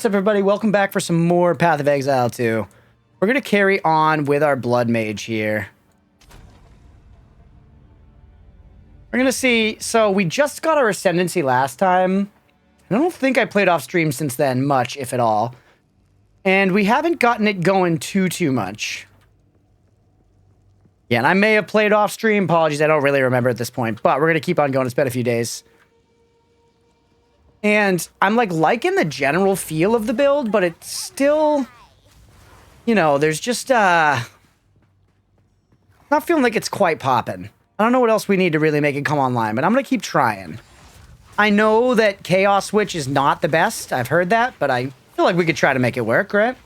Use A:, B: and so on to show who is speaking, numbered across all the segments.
A: What's up, everybody? Welcome back for some more Path of Exile 2. We're going to carry on with our Blood Mage here. We're going to see... So, we just got our Ascendancy last time. I don't think I played off stream since then much, if at all. And we haven't gotten it going too much. Yeah, and I may have played off stream. Apologies, I don't really remember at this point. But we're going to keep on going. It's been a few days. And I'm liking the general feel of the build, but it's still, you know, there's just, not feeling like it's quite popping. I don't know what else we need to really make it come online, but I'm going to keep trying. I know that Chaos Witch is not the best. I've heard that, but I feel like we could try to make it work, right?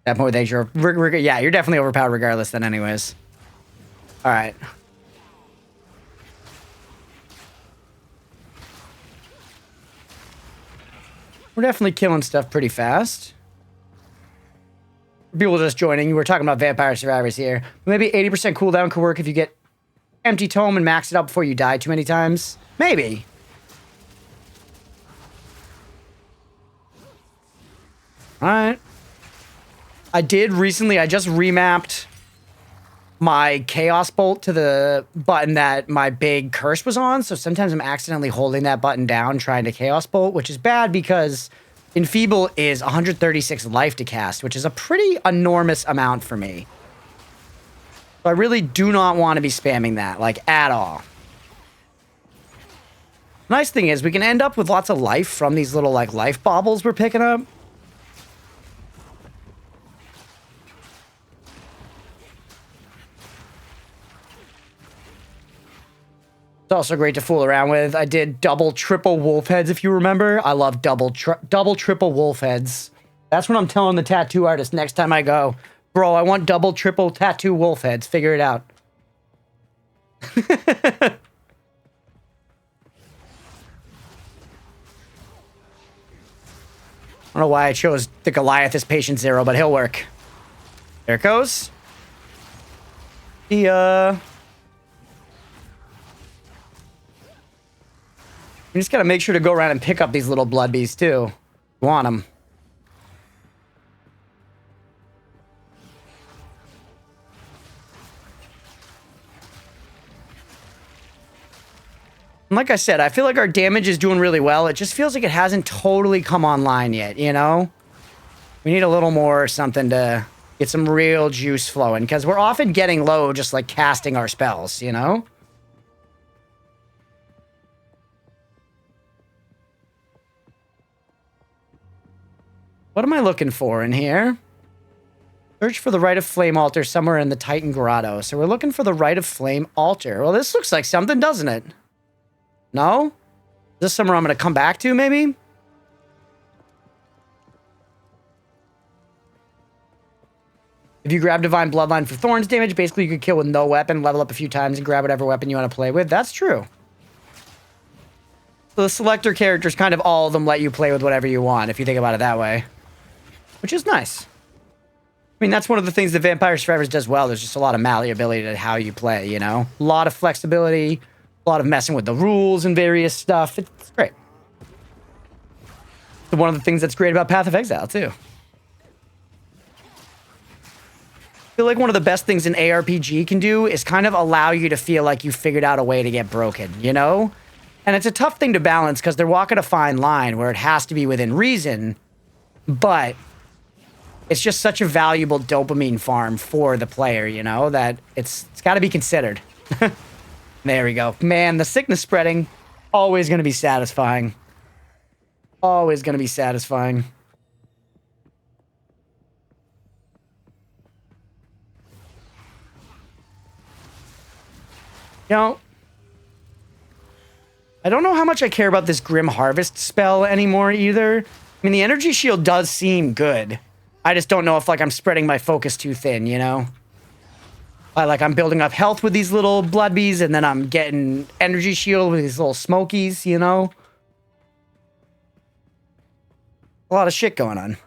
A: That point, yeah, you're definitely overpowered regardless then anyways. All right. We're definitely killing stuff pretty fast. People just joining, we're talking about Vampire Survivors here. Maybe 80% cooldown could work if you get Empty Tome and max it out before you die too many times. Maybe. Alright. I just remapped my Chaos Bolt to the button that my big curse was on, so sometimes I'm accidentally holding that button down trying to Chaos Bolt, which is bad because Enfeeble is 136 life to cast, which is a pretty enormous amount for me. So I really do not want to be spamming that, at all. Nice thing is we can end up with lots of life from these little, life baubles we're picking up. It's also great to fool around with. I did double, triple wolf heads, if you remember. I love double, triple wolf heads. That's what I'm telling the tattoo artist next time I go. Bro, I want double, triple tattoo wolf heads. Figure it out. I don't know why I chose the Goliath as patient zero, but he'll work. There it goes. You just gotta make sure to go around and pick up these little blood bees too. You want them. And like I said, I feel like our damage is doing really well. It just feels like it hasn't totally come online yet, you know? We need a little more or something to get some real juice flowing, because we're often getting low just casting our spells, you know? What am I looking for in here? Search for the Rite of Flame altar somewhere in the Titan Grotto. So we're looking for the Rite of Flame altar. Well, this looks like something, doesn't it? No? Is this somewhere I'm going to come back to, maybe? If you grab Divine Bloodline for Thorns damage, basically you could kill with no weapon, level up a few times, and grab whatever weapon you want to play with. That's true. So the selector characters, kind of all of them let you play with whatever you want, if you think about it that way. Which is nice. I mean, that's one of the things that Vampire Survivors does well. There's just a lot of malleability to how you play, you know? A lot of flexibility, a lot of messing with the rules and various stuff. It's great. It's one of the things that's great about Path of Exile, too. I feel like one of the best things an ARPG can do is kind of allow you to feel like you figured out a way to get broken, you know? And it's a tough thing to balance because they're walking a fine line where it has to be within reason, but it's just such a valuable dopamine farm for the player, you know, that it's got to be considered. There we go. Man, the sickness spreading, always going to be satisfying. Always going to be satisfying. You know, I don't know how much I care about this Grim Harvest spell anymore either. I mean, the energy shield does seem good. I just don't know if, I'm spreading my focus too thin, you know? I'm building up health with these little blood bees, and then I'm getting energy shield with these little smokies, you know? A lot of shit going on.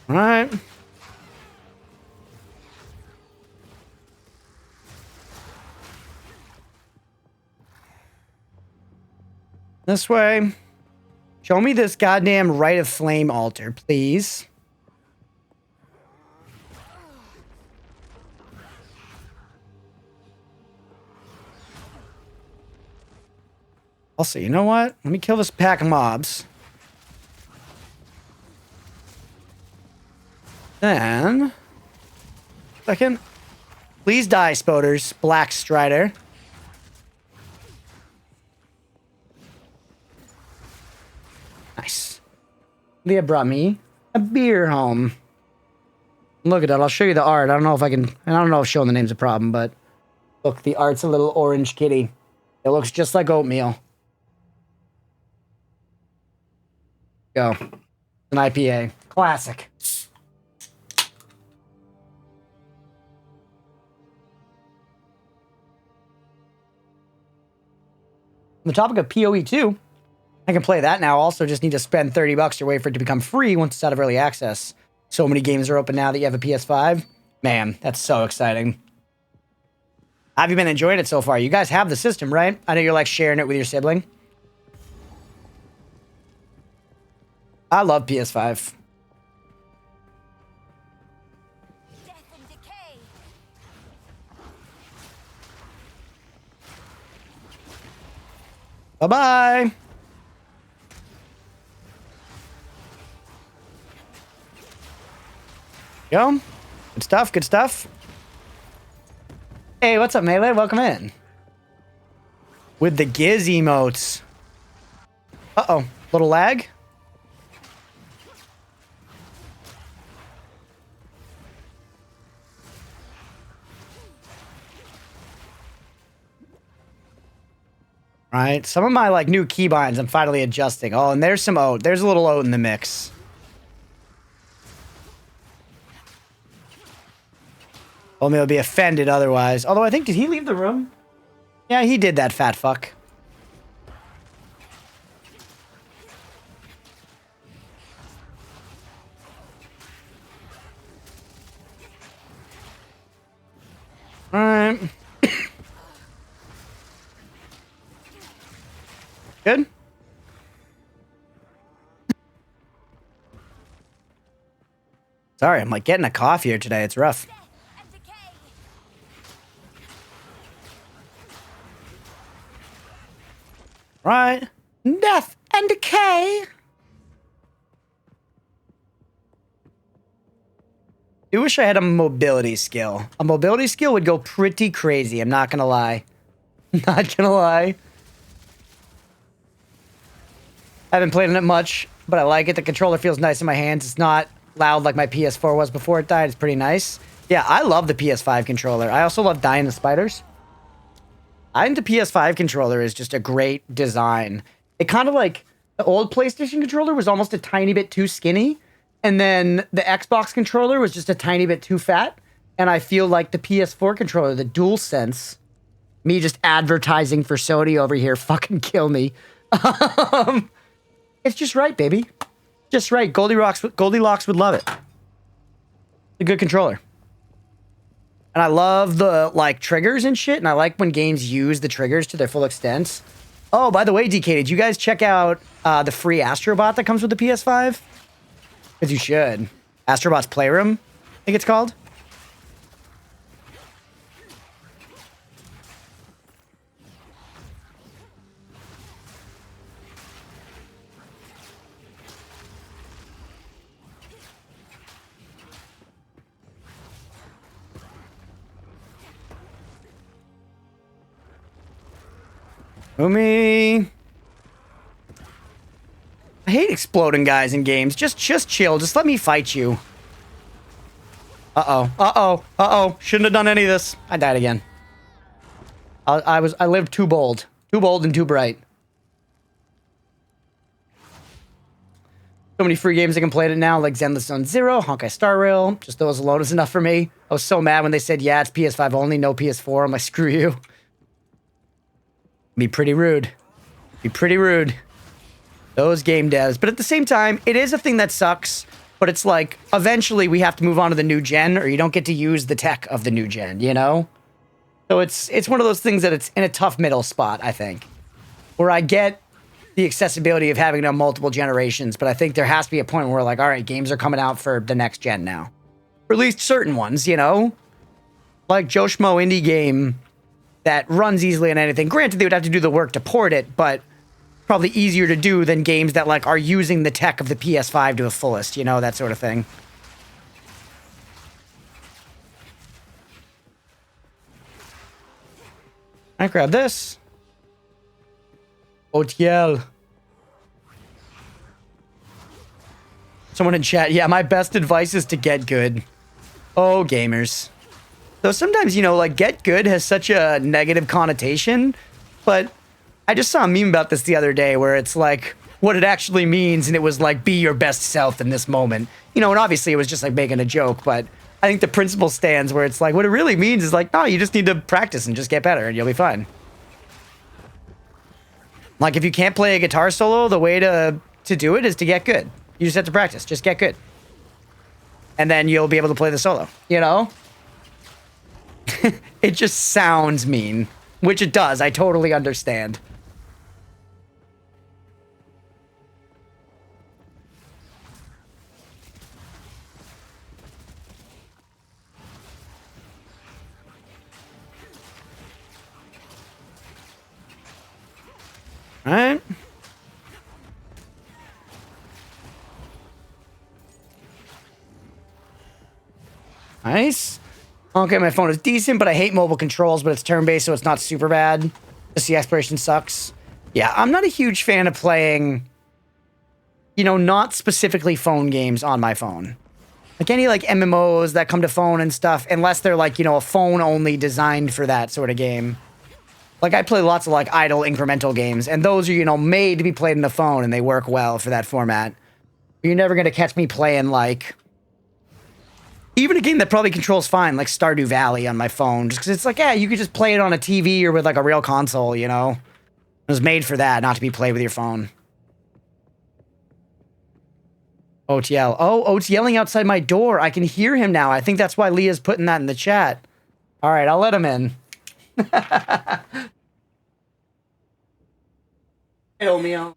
A: All right. This way. Show me this goddamn Rite of Flame altar, please. Also, you know what? Let me kill this pack of mobs. Then... Second. Please die, Spoders. Black Strider. Nice. Leah brought me a beer home. Look at that. I'll show you the art. I don't know if I can... I don't know if showing the name's a problem, but... Look, the art's a little orange kitty. It looks just like oatmeal. Go. An IPA. Classic. On the topic of PoE 2, I can play that now. Also, just need to spend $30 to wait for it to become free once it's out of early access. So many games are open now that you have a PS5. Man, that's so exciting. How have you been enjoying it so far? You guys have the system, right? I know you're like sharing it with your sibling. I love PS5. Bye-bye. Go. Good stuff, good stuff. Hey, what's up, Melee? Welcome in. With the Giz emotes. Uh-oh. Little lag. Right, some of my like new keybinds I'm finally adjusting. Oh, and there's some oat. There's a little oat in the mix. Only will be offended otherwise. Although I think, did he leave the room? Yeah, he did, that fat fuck. All right. Good? Sorry, I'm like getting a cough here today. It's rough. Right. Death and decay. I wish I had a mobility skill. A mobility skill would go pretty crazy. I'm not gonna lie. Not gonna lie. I haven't played on it much, but I like it. The controller feels nice in my hands. It's not loud like my PS4 was before it died. It's pretty nice. Yeah, I love the PS5 controller. I also love Dying the Spiders. I think the PS5 controller is just a great design. It kind of like the old PlayStation controller was almost a tiny bit too skinny. And then the Xbox controller was just a tiny bit too fat. And I feel like the PS4 controller, the DualSense, me just advertising for Sony over here, fucking kill me. It's just right, baby. Just right. Goldilocks would love it. A good controller. And I love the, like, triggers and shit, and I like when games use the triggers to their full extent. Oh, by the way, DK, did you guys check out the free Astrobot that comes with the PS5? Because you should. Astrobot's Playroom, I think it's called. Umi. I hate exploding guys in games. Just chill. Just let me fight you. Uh-oh. Uh-oh. Uh-oh. Shouldn't have done any of this. I died again. I lived too bold. Too bold and too bright. So many free games I can play it now, like Zenless Zone Zero, Honkai Star Rail. Just those alone is enough for me. I was so mad when they said, yeah, it's PS5 only, no PS4. I'm like, screw you. Be pretty rude. Be pretty rude. Those game devs. But at the same time, it is a thing that sucks. But it's like, eventually we have to move on to the new gen, or you don't get to use the tech of the new gen, you know? So it's one of those things that it's in a tough middle spot, I think. Where I get the accessibility of having it on multiple generations, but I think there has to be a point where we're like, all right, games are coming out for the next gen now. Or at least certain ones, you know? Like Joe Schmo indie game that runs easily on anything. Granted, they would have to do the work to port it, but probably easier to do than games that like are using the tech of the PS5 to the fullest, you know, that sort of thing. I grab this. OTL. Someone in chat, yeah, my best advice is to get good. Oh, gamers. Though sometimes, you know, like, get good has such a negative connotation, but I just saw a meme about this the other day where it's like what it actually means, and it was like, be your best self in this moment. You know, and obviously it was just like making a joke, but I think the principle stands where it's like, what it really means is like, no, you just need to practice and just get better and you'll be fine. Like, if you can't play a guitar solo, the way to do it is to get good. You just have to practice. Just get good. And then you'll be able to play the solo, you know? It just sounds mean, which it does. I totally understand. All right. Nice. Okay, my phone is decent, but I hate mobile controls, but it's turn-based, so it's not super bad. Just the exploration sucks. Yeah, I'm not a huge fan of playing, you know, not specifically phone games on my phone. Like any, like, MMOs that come to phone and stuff, unless they're, like, you know, a phone-only designed for that sort of game. Like, I play lots of, like, idle incremental games, and those are, you know, made to be played on the phone, and they work well for that format. You're never going to catch me playing, like, even a game that probably controls fine, like Stardew Valley on my phone, just because it's like, yeah, you could just play it on a TV or with, like, a real console, you know? It was made for that, not to be played with your phone. OTL. Oh, Oat's yelling outside my door. I can hear him now. I think that's why Leah's putting that in the chat. All right, I'll let him in. Hey, Omeo.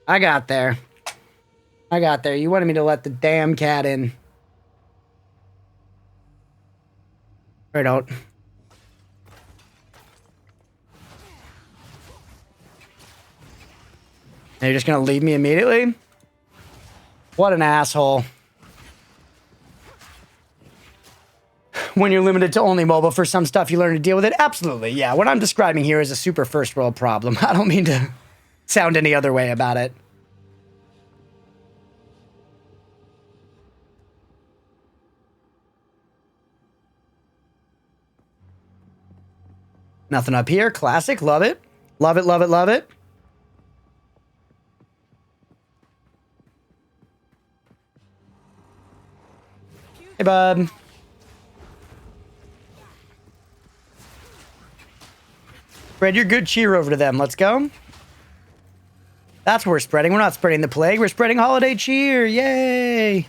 A: I got there. I got there. You wanted me to let the damn cat in. Right out. And you're just gonna leave me immediately? What an asshole. When you're limited to only mobile for some stuff, you learn to deal with it? Absolutely, yeah. What I'm describing here is a super first world problem. I don't mean to sound any other way about it. Nothing up here. Classic. Love it. Love it, love it, love it. Hey, bud. Spread your good cheer over to them. Let's go. That's what we're spreading. We're not spreading the plague. We're spreading holiday cheer. Yay.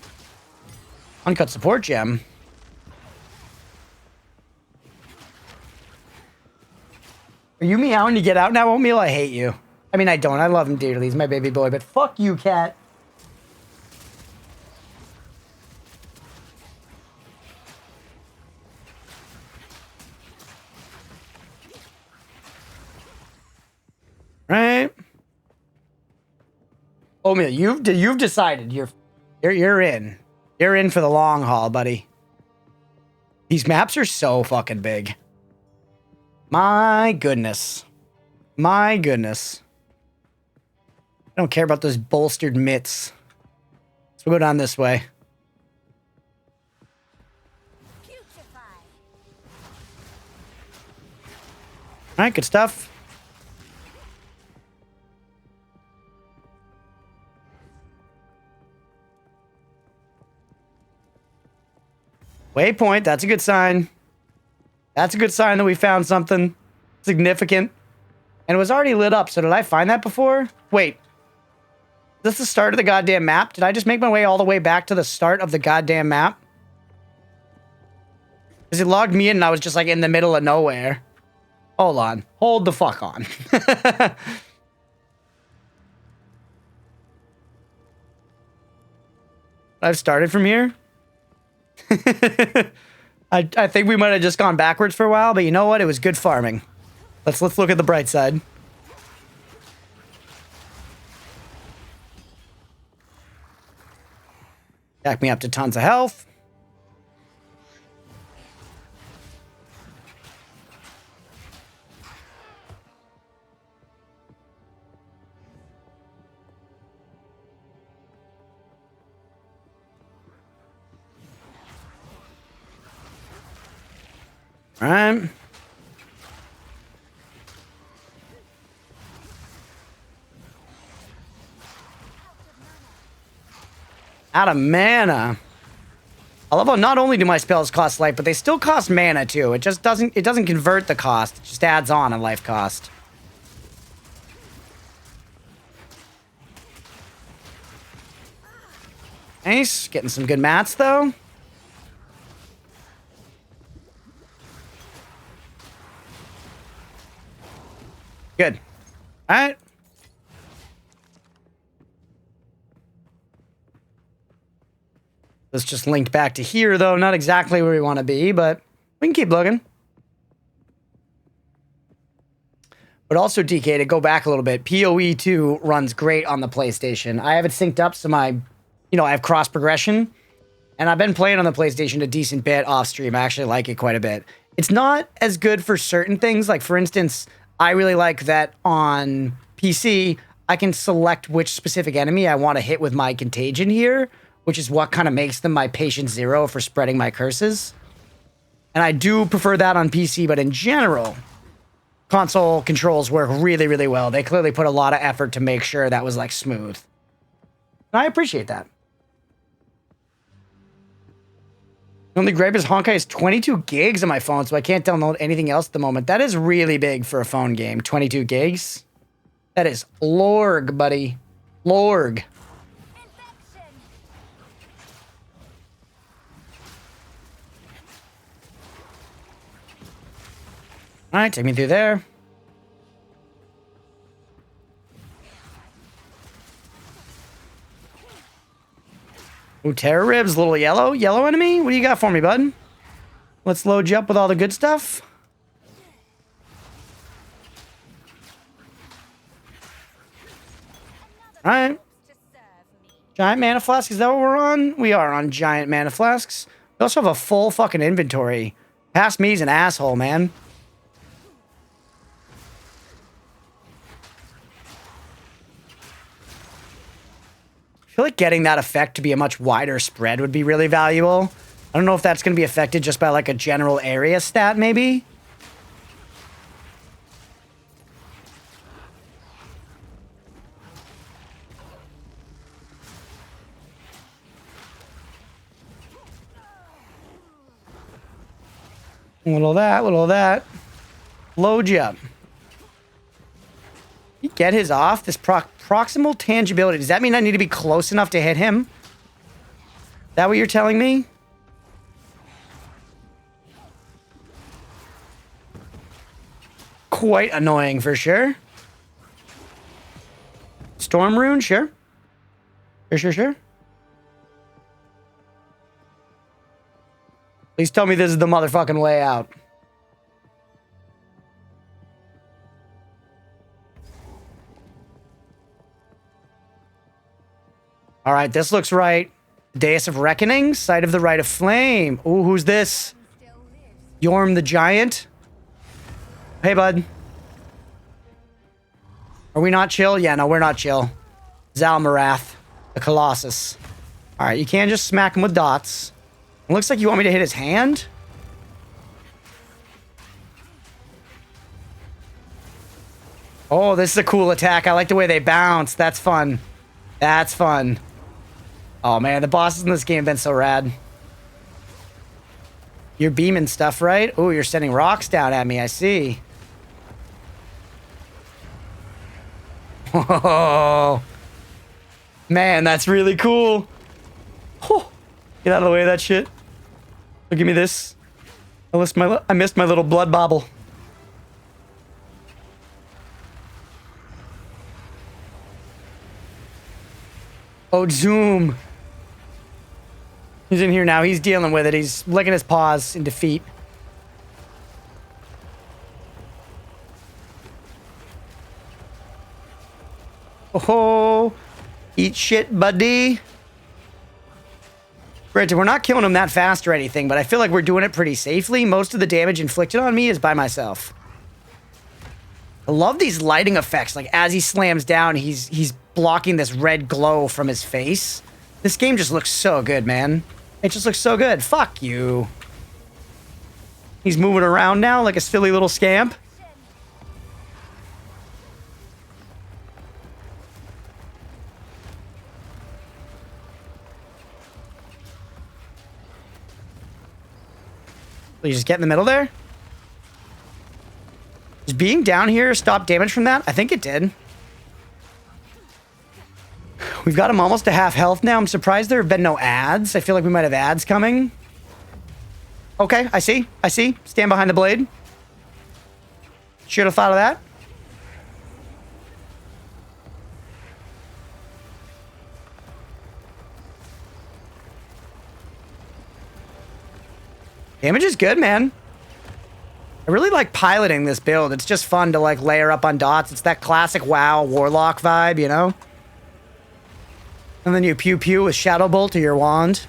A: Uncut support gem. Are you meowing to get out now, Oatmeal? I hate you. I mean, I don't. I love him dearly. He's my baby boy, but fuck you, cat. Right? Oatmeal, you've decided you're in. You're in for the long haul, buddy. These maps are so fucking big. My goodness. My goodness. I don't care about those bolstered mitts. Let's go down this way. All right, good stuff. Waypoint, that's a good sign. That's a good sign that we found something significant. And it was already lit up, so did I find that before? Wait. Is this the start of the goddamn map? Did I just make my way all the way back to the start of the goddamn map? Because he logged me in and I was just like in the middle of nowhere. Hold on. Hold the fuck on. I've started from here. I think we might have just gone backwards for a while, but you know what? It was good farming. Let's look at the bright side. Back me up to tons of health. All right. Out of mana. I love how not only do my spells cost life, but they still cost mana too. It just doesn't convert the cost. It just adds on a life cost. Nice. Getting some good mats though. Good. All right. Let's just link back to here, though. Not exactly where we want to be, but we can keep looking. But also, DK, to go back a little bit, PoE 2 runs great on the PlayStation. I have it synced up, so I have cross progression. And I've been playing on the PlayStation a decent bit off stream. I actually like it quite a bit. It's not as good for certain things. Like, for instance, I really like that on PC, I can select which specific enemy I want to hit with my contagion here, which is what kind of makes them my patient zero for spreading my curses. And I do prefer that on PC, but in general, console controls work really, really well. They clearly put a lot of effort to make sure that was like smooth. And I appreciate that. The only gripe is Honkai is 22 gigs on my phone, so I can't download anything else at the moment. That is really big for a phone game. 22 gigs. That is lorg, buddy. Lorg. All right, take me through there. Ooh, Terror Ribs, little yellow enemy. What do you got for me, bud? Let's load you up with all the good stuff. All right. Giant mana flask, is that what we're on? We are on giant mana flasks. We also have a full fucking inventory. Past me's an asshole, man. I feel like getting that effect to be a much wider spread would be really valuable. I don't know if that's going to be affected just by like a general area stat, maybe. Little of that, little of that. Load you up. You get his off? This proximal tangibility. Does that mean I need to be close enough to hit him? Is that what you're telling me? Quite annoying for sure. Storm rune, sure. Sure. Please tell me this is the motherfucking way out. All right, this looks right. Dais of Reckoning, Site of the Rite of Flame. Ooh, who's this? Yorm the Giant. Hey, bud. Are we not chill? Yeah, no, we're not chill. Zalmarath, the Colossus. All right, you can't just smack him with dots. It looks like you want me to hit his hand. Oh, this is a cool attack. I like the way they bounce. That's fun. That's fun. Oh, man, the bosses in this game have been so rad. You're beaming stuff, right? Oh, you're sending rocks down at me. I see. Oh, man, that's really cool. Oh, get out of the way of that shit. Oh, give me this. I missed my little blood bobble. Oh, Zoom. He's in here now. He's dealing with it. He's licking his paws in defeat. Oh, eat shit, buddy. Granted, we're not killing him that fast or anything, but I feel like we're doing it pretty safely. Most of the damage inflicted on me is by myself. I love these lighting effects. Like, as he slams down, he's blocking this red glow from his face. This game just looks so good, man. It just looks so good. Fuck you. He's moving around now like a silly little scamp. You just get in the middle there? Does being down here stop damage from that? I think it did. We've got him almost to half health now. I'm surprised there have been no ads. I feel like we might have ads coming. Okay, I see. I see. Stand behind the blade. Should have thought of that. Damage is good, man. I really like piloting this build. It's just fun to, like, layer up on dots. It's that classic WoW Warlock vibe, you know? And then you pew-pew with Shadow Bolt to your wand.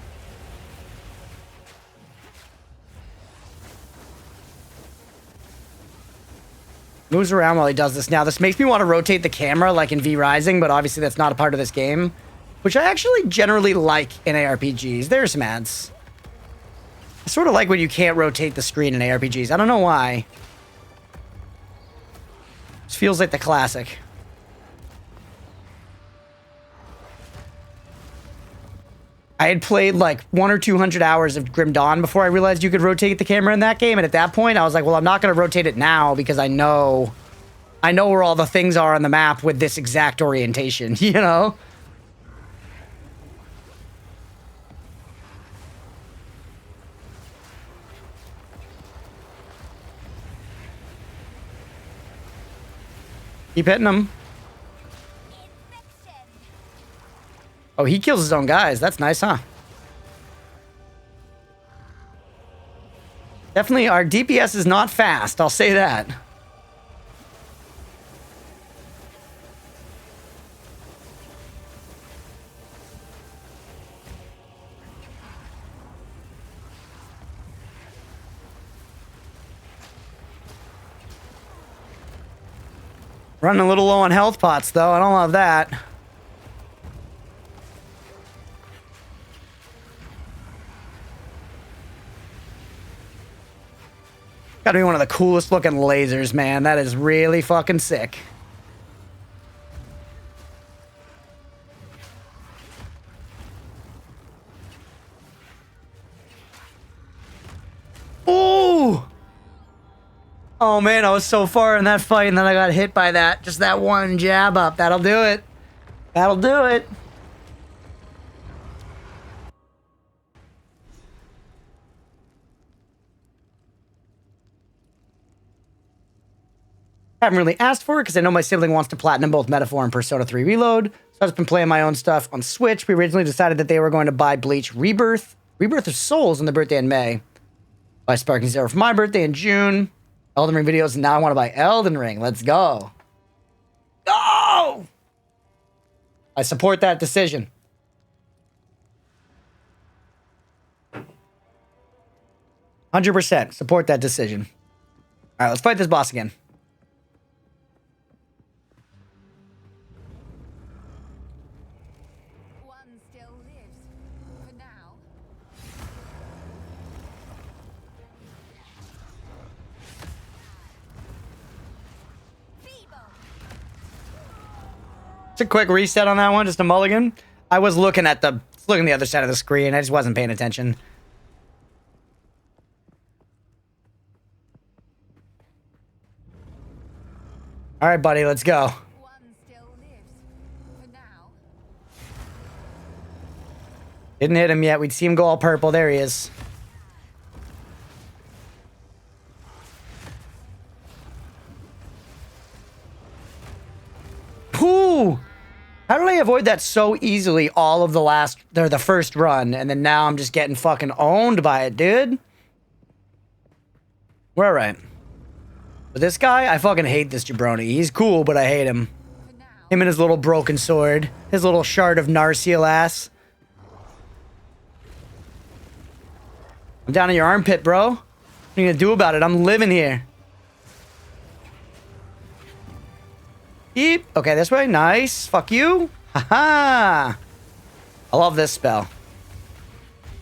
A: Moves around while he does this. Now, this makes me want to rotate the camera like in V Rising, but obviously that's not a part of this game. Which I actually generally like in ARPGs. There's some ads. I sort of like when you can't rotate the screen in ARPGs. I don't know why. This feels like the classic. I had played like 100 or 200 hours of Grim Dawn before I realized you could rotate the camera in that game. And at that point, I was like, well, I'm not going to rotate it now because I know where all the things are on the map with this exact orientation, you know? Keep hitting him. Oh, he kills his own guys. That's nice, huh? Definitely, our DPS is not fast. I'll say that. Running a little low on health pots, though. I don't love that. Gotta be one of the coolest looking lasers, man. That is really fucking sick. Ooh! Oh man, I was so far in that fight and then I got hit by that. Just that one jab up. That'll do it. That'll do it. Haven't really asked for it because I know my sibling wants to platinum both Metaphor and Persona 3 Reload. So I've just been playing my own stuff on Switch. We originally decided that they were going to buy Bleach Rebirth of Souls on the birthday in May. Buy Sparking Zero for my birthday in June. Elden Ring videos, and now I want to buy Elden Ring. Let's go. Go! I support that decision. 100% support that decision. All right, let's fight this boss again. Just a quick reset on that one, just a mulligan. I was looking at the other side of the screen. I just wasn't paying attention. All right, buddy, let's go. Didn't hit him yet. We'd see him go all purple. There he is. No! How did I avoid that so easily all of the first run, and then now I'm just getting fucking owned by it, dude? We're alright. But this guy, I fucking hate this jabroni. He's cool, but I hate him. Him and his little broken sword. His little shard of Narcial ass. I'm down in your armpit, bro. What are you gonna do about it? I'm living here. Beep. Okay, this way. Nice. Fuck you. Haha. I love this spell.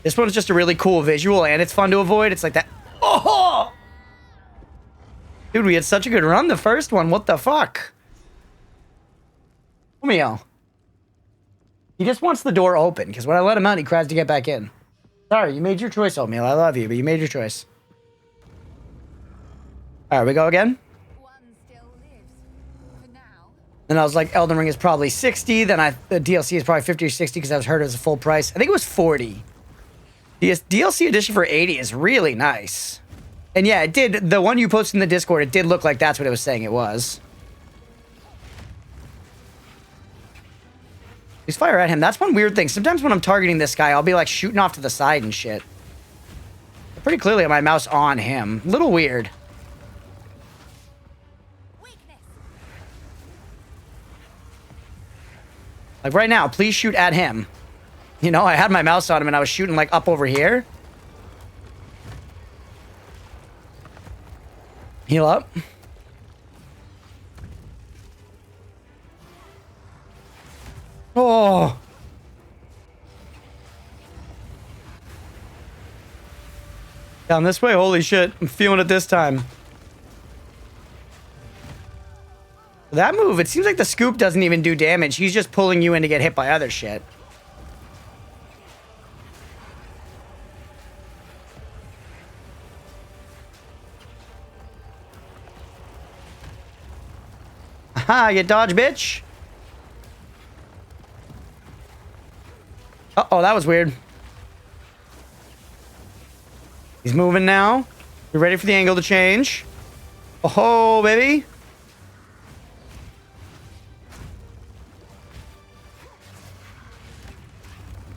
A: This one's just a really cool visual, and it's fun to avoid. It's like that. Oh! Dude, we had such a good run the first one. What the fuck? Romeo. He just wants the door open, because when I let him out, he cries to get back in. Sorry, you made your choice, Oatmeal. I love you, but you made your choice. Alright, we go again? And I was like, Elden Ring is probably 60. Then the DLC is probably 50 or 60 because I was heard it was a full price. I think it was 40. The DLC edition for 80 is really nice. And yeah, it did. The one you posted in the Discord, it did look like that's what it was saying it was. Please fire at him. That's one weird thing. Sometimes when I'm targeting this guy, I'll be like shooting off to the side and shit. Pretty clearly, I have my mouse on him. A little weird. Like right now, please shoot at him. You know, I had my mouse on him and I was shooting like up over here. Heal up. Oh. Down this way? Holy shit. I'm feeling it this time. That move, it seems like the scoop doesn't even do damage. He's just pulling you in to get hit by other shit. Aha, you dodge, bitch. Uh-oh, that was weird. He's moving now. You're ready for the angle to change. Oh, baby.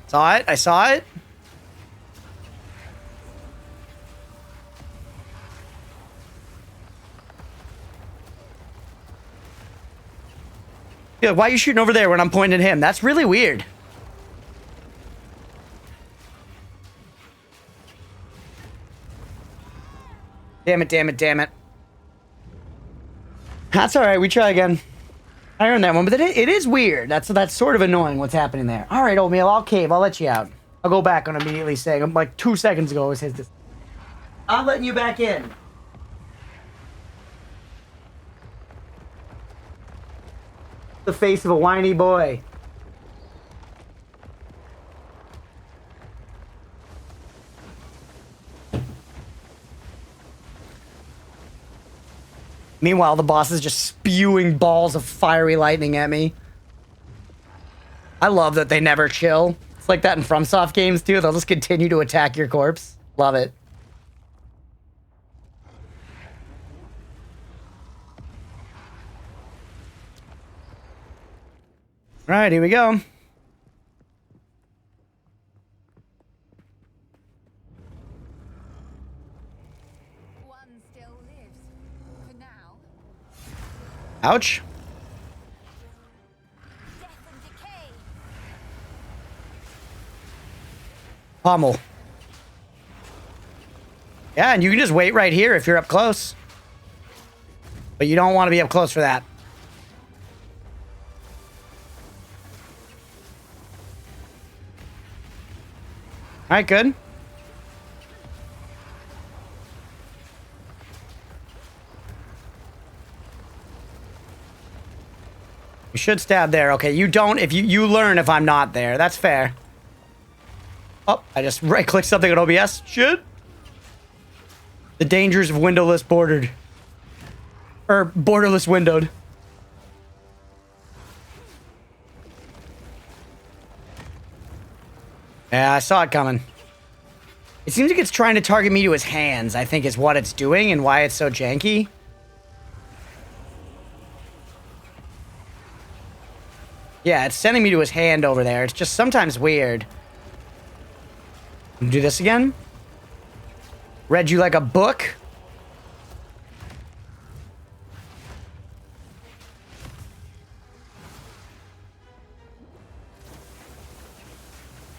A: Saw it. I saw it. Yeah, why are you shooting over there when I'm pointing at him? That's really weird. Damn it, damn it, damn it. That's alright, we try again. I earned that one, but it is weird. That's sort of annoying what's happening there. Alright, Oatmeal, I'll cave. I'll let you out. I'll go back on immediately saying, like 2 seconds ago, it says this. I'm letting you back in. The face of a whiny boy. Meanwhile, the boss is just spewing balls of fiery lightning at me. I love that they never chill. It's like that in FromSoft games, too. They'll just continue to attack your corpse. Love it. All right, here we go. Ouch. Pommel. Yeah, and you can just wait right here if you're up close. But you don't want to be up close for that. All right, good. You should stab there. Okay, you don't. If you learn if I'm not there. That's fair. Oh, I just right-clicked something on OBS. Shit. The dangers of windowless bordered. Or borderless windowed. Yeah, I saw it coming. It seems like it's trying to target me to his hands, I think is what it's doing and why it's so janky. Yeah, it's sending me to his hand over there. It's just sometimes weird. Do this again. Read you like a book.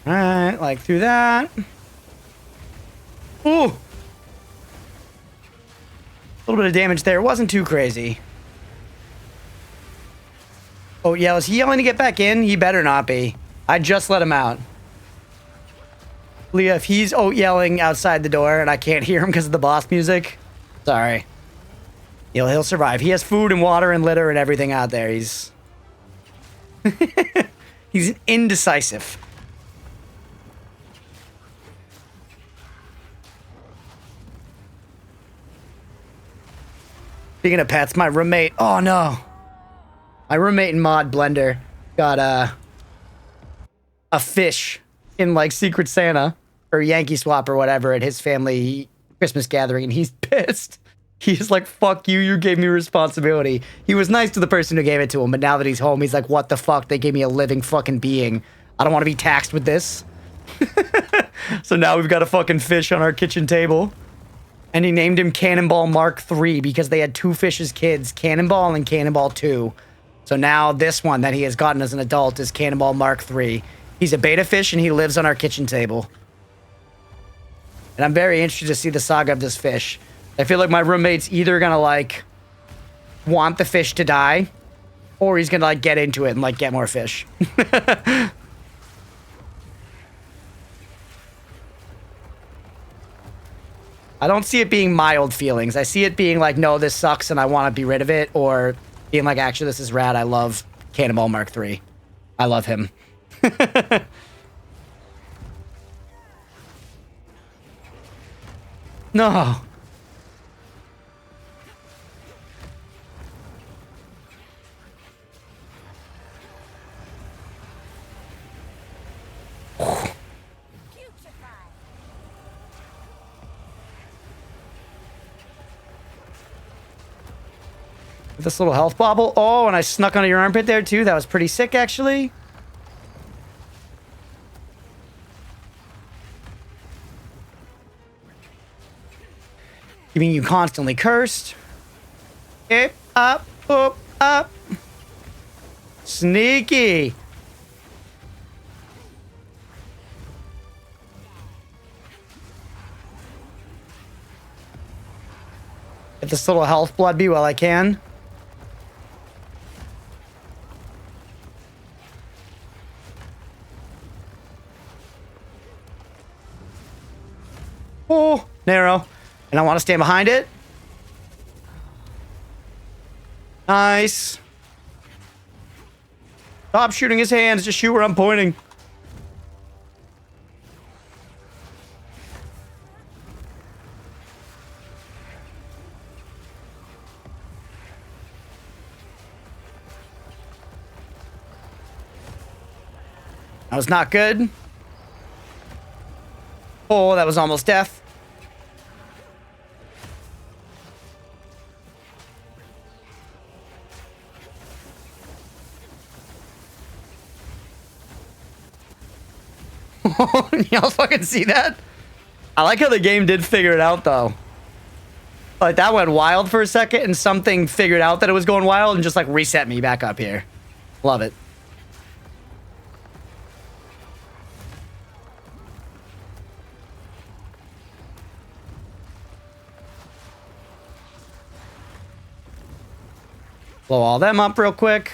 A: All right, like through that. Ooh. A little bit of damage there. It wasn't too crazy. Oh, yeah, is he yelling to get back in? He better not be. I just let him out. Leah, if he's yelling outside the door and I can't hear him because of the boss music, sorry. He'll survive. He has food and water and litter and everything out there. He's... he's indecisive. Speaking of pets, my roommate... Oh, no. My roommate in Mod Blender got a fish in, like, Secret Santa or Yankee Swap or whatever at his family Christmas gathering, and he's pissed. He's like, fuck you, you gave me responsibility. He was nice to the person who gave it to him, but now that he's home, he's like, what the fuck? They gave me a living fucking being. I don't want to be taxed with this. So now we've got a fucking fish on our kitchen table. And he named him Cannonball Mark III because they had two fish as kids, Cannonball and Cannonball 2. So now this one that he has gotten as an adult is Cannonball Mark III. He's a beta fish and he lives on our kitchen table. And I'm very interested to see the saga of this fish. I feel like my roommate's either gonna, like, want the fish to die, or he's gonna, like, get into it and, like, get more fish. I don't see it being mild feelings. I see it being like, no, this sucks and I want to be rid of it, or being like, actually, this is rad. I love Cannonball Mark III. I love him. No. This little health bobble. Oh, and I snuck under your armpit there too. That was pretty sick, actually. Keeping you constantly cursed. Up. Sneaky. Get this little health blood bee while I can. Oh, narrow. And I want to stand behind it. Nice. Stop shooting his hands. Just shoot where I'm pointing. That was not good. Oh, that was almost death. Y'all fucking see that? I like how the game did figure it out, though. Like, that went wild for a second, and something figured out that it was going wild and just, like, reset me back up here. Love it. Blow all them up real quick.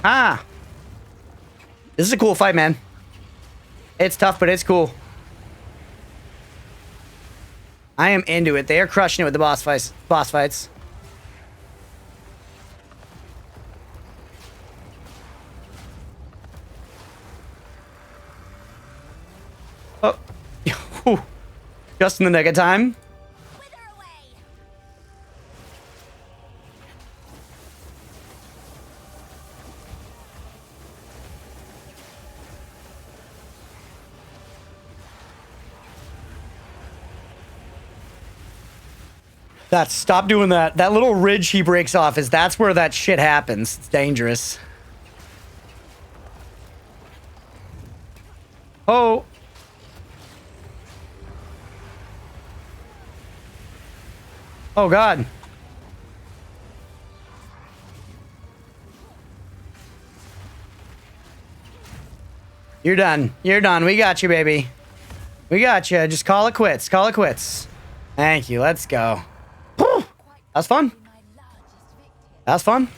A: Ah! This is a cool fight, man. It's tough, but it's cool. I am into it. They are crushing it with the boss fights. Oh. Just in the nick of time. Stop doing that. That little ridge he breaks off that's where that shit happens. It's dangerous. Oh. Oh, God. You're done. You're done. We got you, baby. We got you. Just call it quits. Call it quits. Thank you. Let's go. Whew. That's fun. That's fun.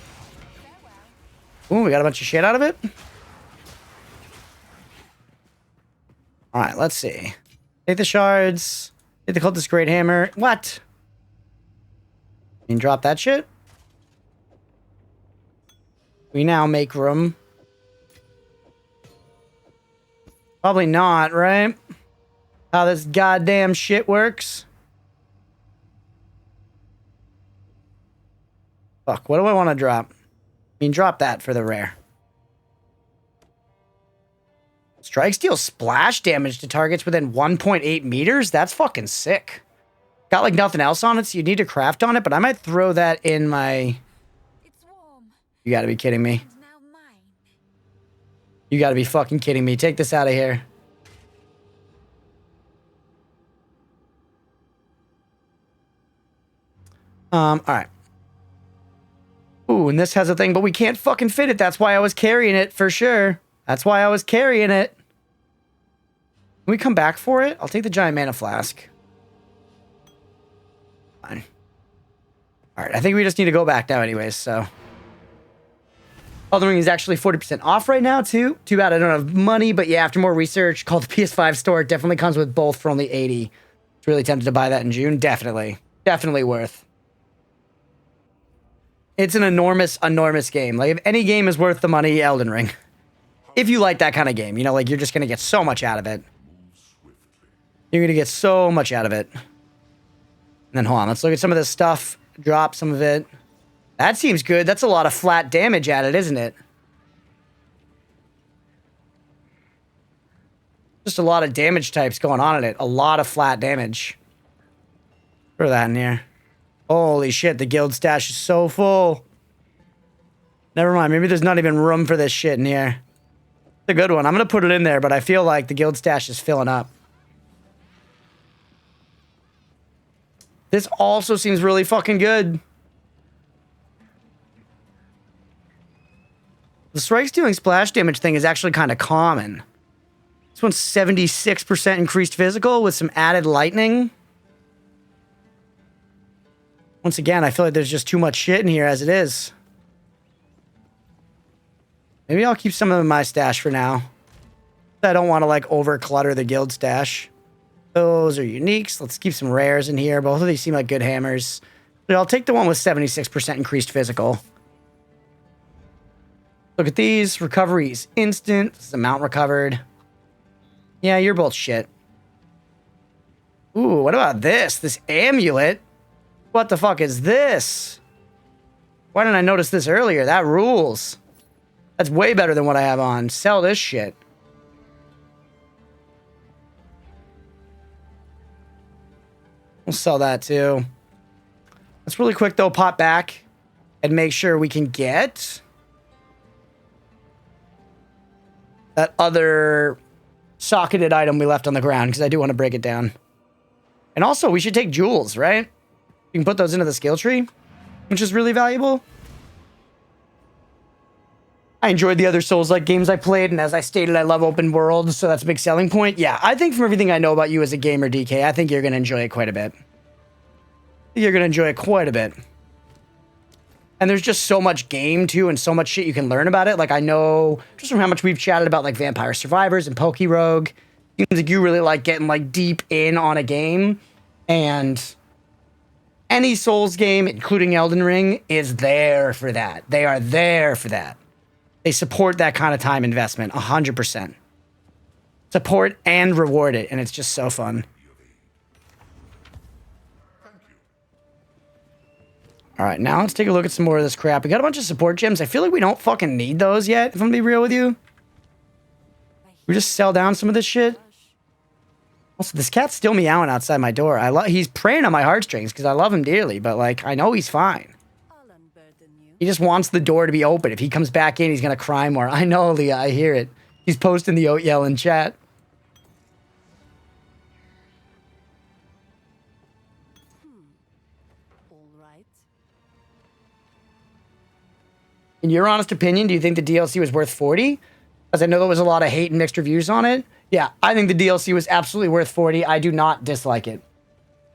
A: Ooh, we got a bunch of shit out of it. All right, let's see. Take the shards. Take the cultist great hammer. What? You can drop that shit. We now make room. Probably not, right? How this goddamn shit works. Fuck, what do I want to drop? I mean, drop that for the rare. Strikes deal splash damage to targets within 1.8 meters? That's fucking sick. Got like nothing else on it, so you need to craft on it, but I might throw that in my... It's warm. You gotta be kidding me. You gotta be fucking kidding me. Take this out of here. Alright. Ooh, and this has a thing, but we can't fucking fit it. That's why I was carrying it, for sure. That's why I was carrying it. Can we come back for it? I'll take the giant mana flask. Fine. Alright, I think we just need to go back now anyways, so... Elden Ring is actually 40% off right now, too. Too bad I don't have money, but yeah, after more research, called the PS5 store. It definitely comes with both for only $80. It's really tempted to buy that in June. Definitely. Definitely worth. It's an enormous, enormous game. Like, if any game is worth the money, Elden Ring. If you like that kind of game, you know, like, you're just going to get so much out of it. You're going to get so much out of it. And then, hold on, let's look at some of this stuff. Drop some of it. That seems good. That's a lot of flat damage added, isn't it? Just a lot of damage types going on in it. A lot of flat damage. Throw that in here. Holy shit, the guild stash is so full. Never mind, maybe there's not even room for this shit in here. It's a good one. I'm going to put it in there, but I feel like the guild stash is filling up. This also seems really fucking good. The strikes dealing splash damage thing is actually kind of common. This one's 76% increased physical with some added lightning. Once again, I feel like there's just too much shit in here as it is. Maybe I'll keep some of my stash for now. I don't want to like over clutter the guild stash. Those are uniques. Let's keep some rares in here. Both of these seem like good hammers. But I'll take the one with 76% increased physical. Look at these. Recovery is instant. This is amount recovered. Yeah, you're both shit. Ooh, what about this? This amulet? What the fuck is this? Why didn't I notice this earlier? That rules. That's way better than what I have on. Sell this shit. We'll sell that too. Let's really quick though pop back and make sure we can get that other socketed item we left on the ground, because I do want to break it down. And also, we should take jewels, right? We can put those into the skill tree, which is really valuable. I enjoyed the other Souls-like games I played, and as I stated, I love open worlds, so that's a big selling point. Yeah, I think from everything I know about you as a gamer, DK, I think you're going to enjoy it quite a bit. You're going to enjoy it quite a bit. And there's just so much game, too, and so much shit you can learn about it. Like, I know, just from how much we've chatted about, like, Vampire Survivors and Poke Rogue, seems like you really like getting, like, deep in on a game. And any Souls game, including Elden Ring, is there for that. They are there for that. They support that kind of time investment, 100%. Support and reward it, and it's just so fun. All right, now let's take a look at some more of this crap. We got a bunch of support gems. I feel like we don't fucking need those yet, if I'm gonna be real with you. We just sell down some of this shit. Also, this cat's still meowing outside my door. He's preying on my heartstrings because I love him dearly, but like I know he's fine. He just wants the door to be open. If he comes back in, he's gonna cry more. I know, Leah. I hear it. He's posting the oat yell in chat.
B: All right.
A: In your honest opinion, do you think the DLC was worth 40? Because I know there was a lot of hate and mixed reviews on it. Yeah, I think the DLC was absolutely worth 40. I do not dislike it.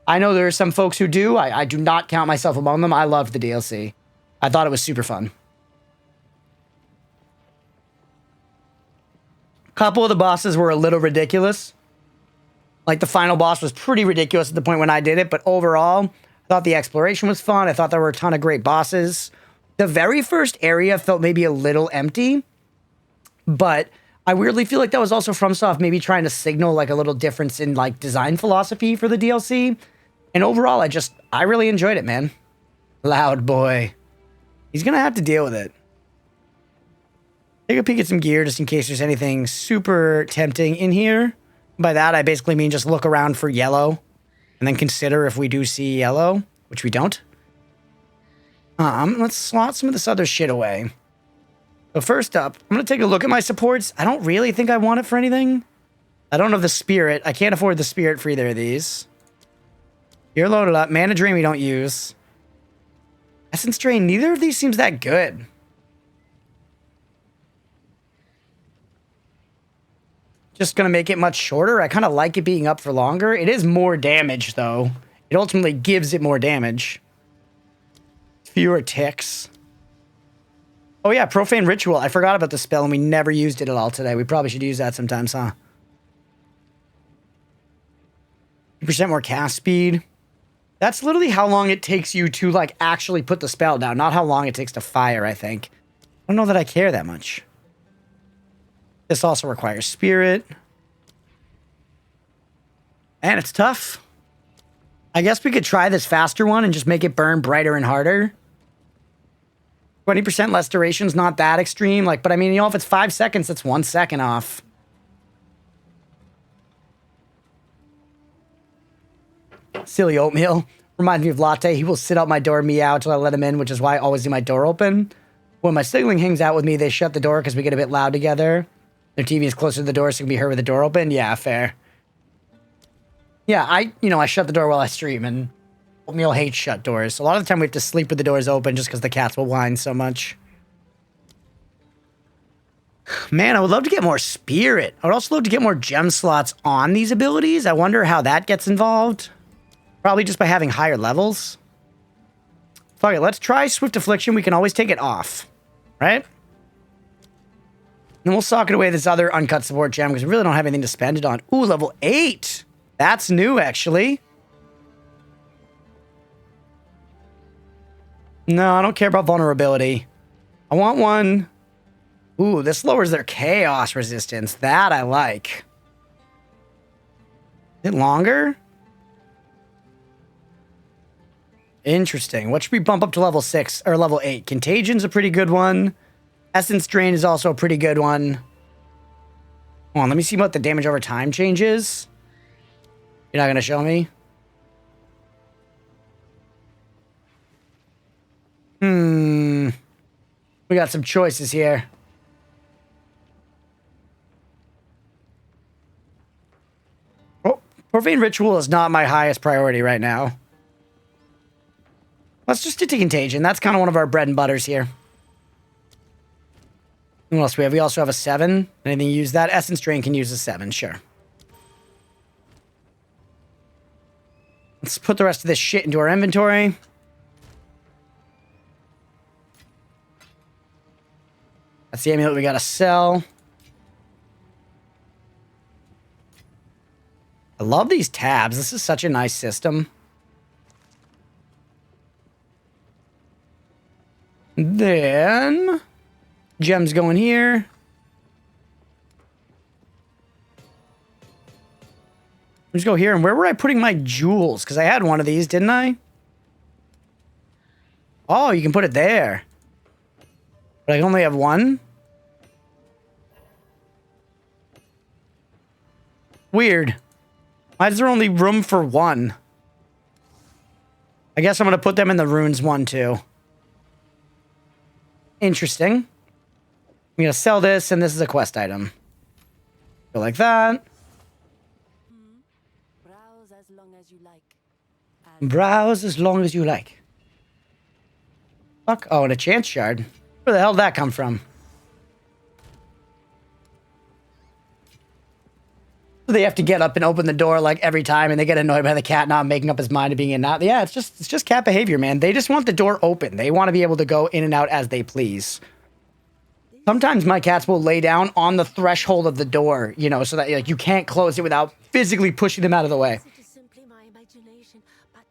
A: I know there are some folks who do. I do not count myself among them. I loved the DLC. I thought it was super fun. A couple of the bosses were a little ridiculous. Like the final boss was pretty ridiculous at the point when I did it, but overall, I thought the exploration was fun. I thought there were a ton of great bosses. The very first area felt maybe a little empty, but I weirdly feel like that was also FromSoft maybe trying to signal like a little difference in like design philosophy for the DLC. And overall, I really enjoyed it, man. Loud boy. He's gonna have to deal with it. Take a peek at some gear just in case there's anything super tempting in here. By that, I basically mean just look around for yellow and then consider if we do see yellow, which we don't. Let's slot some of this other shit away. So first up, I'm going to take a look at my supports. I don't really think I want it for anything. I don't have the spirit. I can't afford the spirit for either of these. You're loaded up. Mana Drain we don't use. Essence Drain, neither of these seems that good. Just going to make it much shorter. I kind of like it being up for longer. It is more damage, though. It ultimately gives it more damage. Fewer ticks. Oh yeah, Profane Ritual. I forgot about the spell and we never used it at all today. We probably should use that sometimes, huh? 2% more cast speed. That's literally how long it takes you to like actually put the spell down, not how long it takes to fire, I think. I don't know that I care that much. This also requires spirit. And it's tough. I guess we could try this faster one and just make it burn brighter and harder. 20% less duration's not that extreme. Like, but I mean, you know, if it's 5 seconds, that's 1 second off. Silly oatmeal. Reminds me of Latte. He will sit out my door, meow till I let him in, which is why I always leave my door open. When my sibling hangs out with me, they shut the door because we get a bit loud together. Their TV is closer to the door, so it can be heard with the door open. Yeah, fair. Yeah, I shut the door while I stream, and Oatmeal hates shut doors. A lot of the time we have to sleep with the doors open just because the cats will whine so much. Man, I would love to get more spirit. I would also love to get more gem slots on these abilities. I wonder how that gets involved. Probably just by having higher levels. Fuck it, let's try Swift Affliction. We can always take it off, right? Then we'll socket away this other uncut support gem because we really don't have anything to spend it on. Ooh, level 8. That's new, actually. No, I don't care about vulnerability. I want one. Ooh, this lowers their chaos resistance. That I like. Is it longer? Interesting. What should we bump up to level 6 or level 8? Contagion's a pretty good one. Essence Drain is also a pretty good one. Hold on, let me see what the damage over time changes. You're not going to show me? We got some choices here. Oh, Profane Ritual is not my highest priority right now. Let's just stick to Contagion. That's kind of one of our bread and butters here. What else do we have? We also have a 7. Anything use that? Essence Drain can use a 7, sure. Let's put the rest of this shit into our inventory. That's the amulet we gotta sell. I love these tabs. This is such a nice system. Then gems going here. Let's go here. And where were I putting my jewels? Because I had one of these, didn't I? Oh, you can put it there. But I only have one? Weird. Why is there only room for one? I guess I'm going to put them in the runes one too. Interesting. I'm going to sell this, and this is a quest item. Go like that.
B: Browse as long as you like.
A: Browse as long as you like. Fuck. Oh, and a chance shard. Where the hell did that come from? They have to get up and open the door like every time, and they get annoyed by the cat not making up his mind to being in and out. Yeah, it's just cat behavior, man. They just want the door open. They want to be able to go in and out as they please. Sometimes my cats will lay down on the threshold of the door, you know, so that like you can't close it without physically pushing them out of the way.
B: It is simply my imagination, but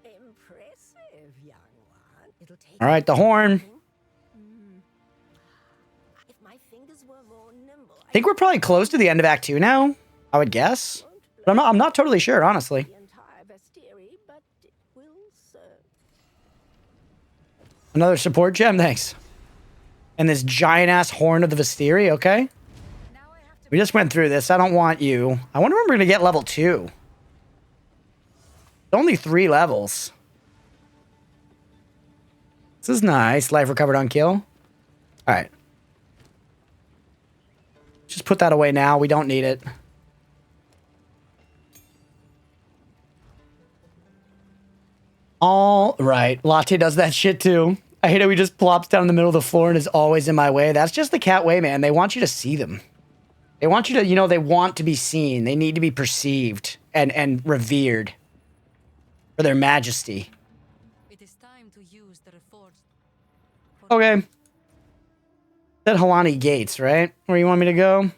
B: impressive, young one. It'll take
A: All right, the horn.
B: If my fingers were more nimble,
A: I think we're probably close to the end of Act 2 now, I would guess. But I'm not totally sure, honestly.
B: the entire bestiary, but it will serve.
A: Another support gem, thanks. And this giant-ass horn of the Vistiri, okay?
B: Now I have to
A: We just went through this. I don't want you. I wonder when we're going to get level 2. Only 3 levels. This is nice. Life recovered on kill. All right. Just put that away now. We don't need it. All right. Latte does that shit too. I hate how he just plops down in the middle of the floor and is always in my way. That's just the cat way, man. They want you to see them. They want you to, you know, they want to be seen. They need to be perceived and revered for their majesty.
B: It is time to use the reforged.
A: Okay. That Halani Gates, right? Where you want me to go?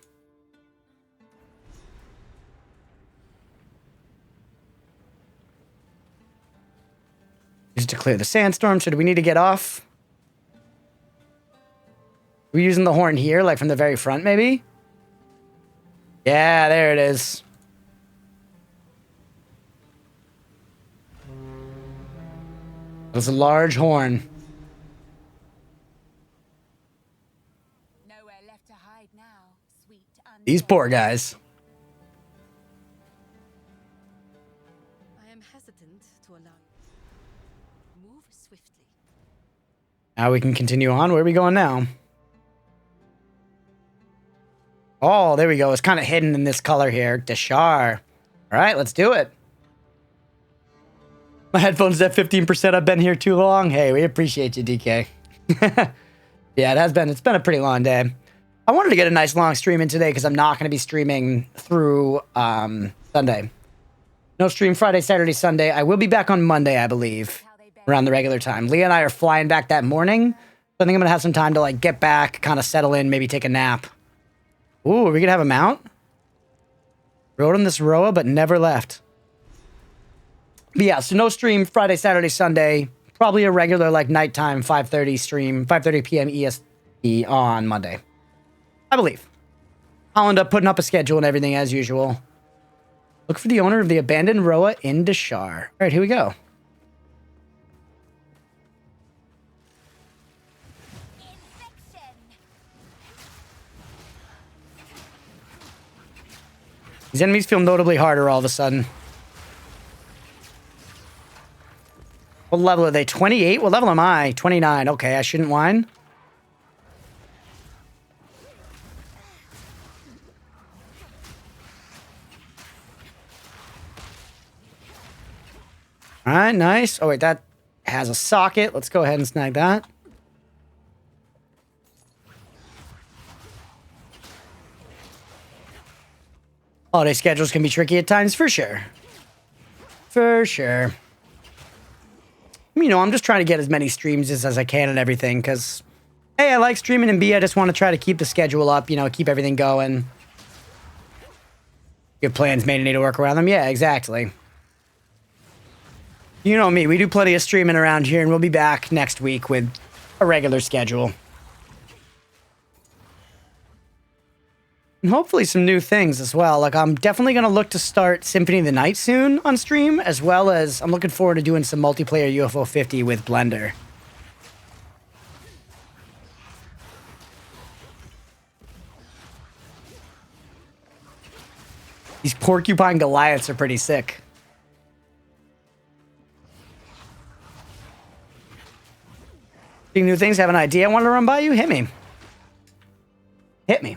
A: Use it to clear the sandstorm. So do we need to get off? We're using the horn here, like from the very front, maybe? Yeah, there it is. It's a large horn.
B: Nowhere left to hide now, sweet.
A: These poor guys.
B: I am hesitant to allow you. Move swiftly.
A: Now we can continue on. Where are we going now? Oh, there we go. It's kind of hidden in this color here. Deshar. All right, let's do it. My headphones at 15%. I've been here too long. Hey, we appreciate you, DK. Yeah, it has been. It's been a pretty long day. I wanted to get a nice long stream in today because I'm not going to be streaming through Sunday. No stream Friday, Saturday, Sunday. I will be back on Monday, I believe, around the regular time. Leah and I are flying back that morning. So I think I'm going to have some time to like get back, kind of settle in, maybe take a nap. Ooh, are we going to have a mount? Rode on this Roa, but never left. But yeah, so no stream Friday, Saturday, Sunday. Probably a regular like nighttime 5:30 stream, 5:30 p.m. EST on Monday. I believe. I'll end up putting up a schedule and everything as usual. Look for the owner of the abandoned Roa in Deshar. All right, here we go. These enemies feel notably harder all of a sudden. What level are they? 28? What level am I? 29. Okay, I shouldn't whine. All right, nice. Oh, wait, that has a socket. Let's go ahead and snag that. Holiday schedules can be tricky at times, for sure. For sure. You know, I'm just trying to get as many streams as I can and everything, because, A, I like streaming, and B, I just want to try to keep the schedule up, you know, keep everything going. Your plans may need to work around them. Yeah, exactly. You know me, we do plenty of streaming around here, and we'll be back next week with a regular schedule. And hopefully some new things as well. Like, I'm definitely going to look to start Symphony of the Night soon on stream, as well as I'm looking forward to doing some multiplayer UFO 50 with Blender. These porcupine Goliaths are pretty sick. Seeing new things, have an idea I want to run by you? Hit me. Hit me.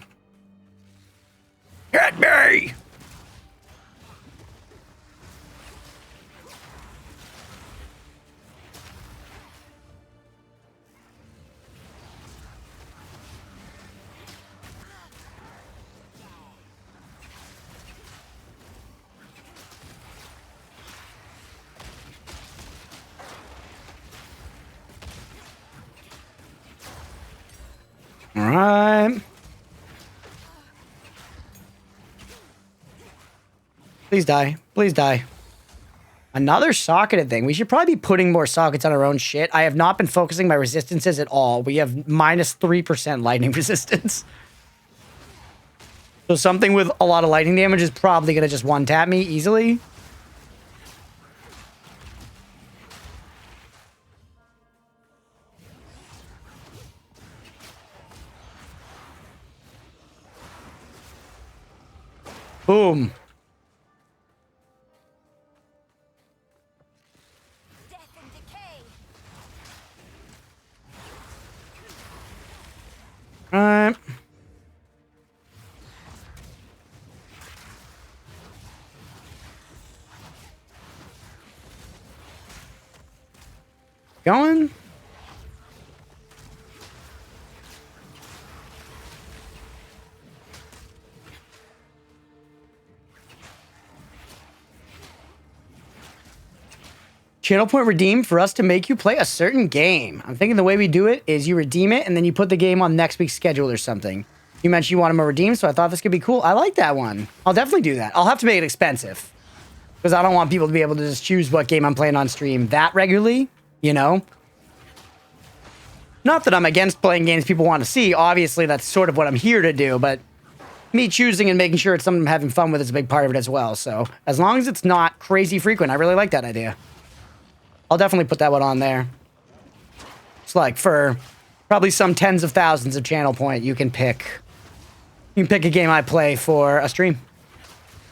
A: Hit me! All right. Please die. Please die. Another socketed thing. We should probably be putting more sockets on our own shit. I have not been focusing my resistances at all. We have minus 3% lightning resistance. So something with a lot of lightning damage is probably going to just one-tap me easily. Boom.
B: Death and decay.
A: All right. Going. Channel point redeem for us to make you play a certain game. I'm thinking the way we do it is you redeem it and then you put the game on next week's schedule or something. You mentioned you want them to redeem, so I thought this could be cool. I like that one. I'll definitely do that. I'll have to make it expensive because I don't want people to be able to just choose what game I'm playing on stream that regularly, you know? Not that I'm against playing games people want to see. Obviously, that's sort of what I'm here to do, but me choosing and making sure it's something I'm having fun with is a big part of it as well. So as long as it's not crazy frequent, I really like that idea. I'll definitely put that one on there. It's like for probably some tens of thousands of channel point, you can pick a game I play for a stream.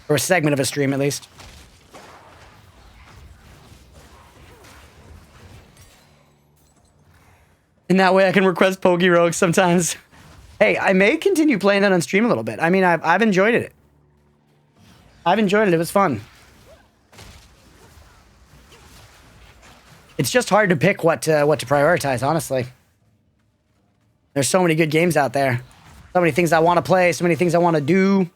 A: Or a segment of a stream, at least. And that way I can request Poke Rogues sometimes. Hey, I may continue playing that on stream a little bit. I mean, I've enjoyed it. I've enjoyed it. It was fun. It's just hard to pick what to prioritize, honestly. There's so many good games out there. So many things I want to play, so many things I want to do.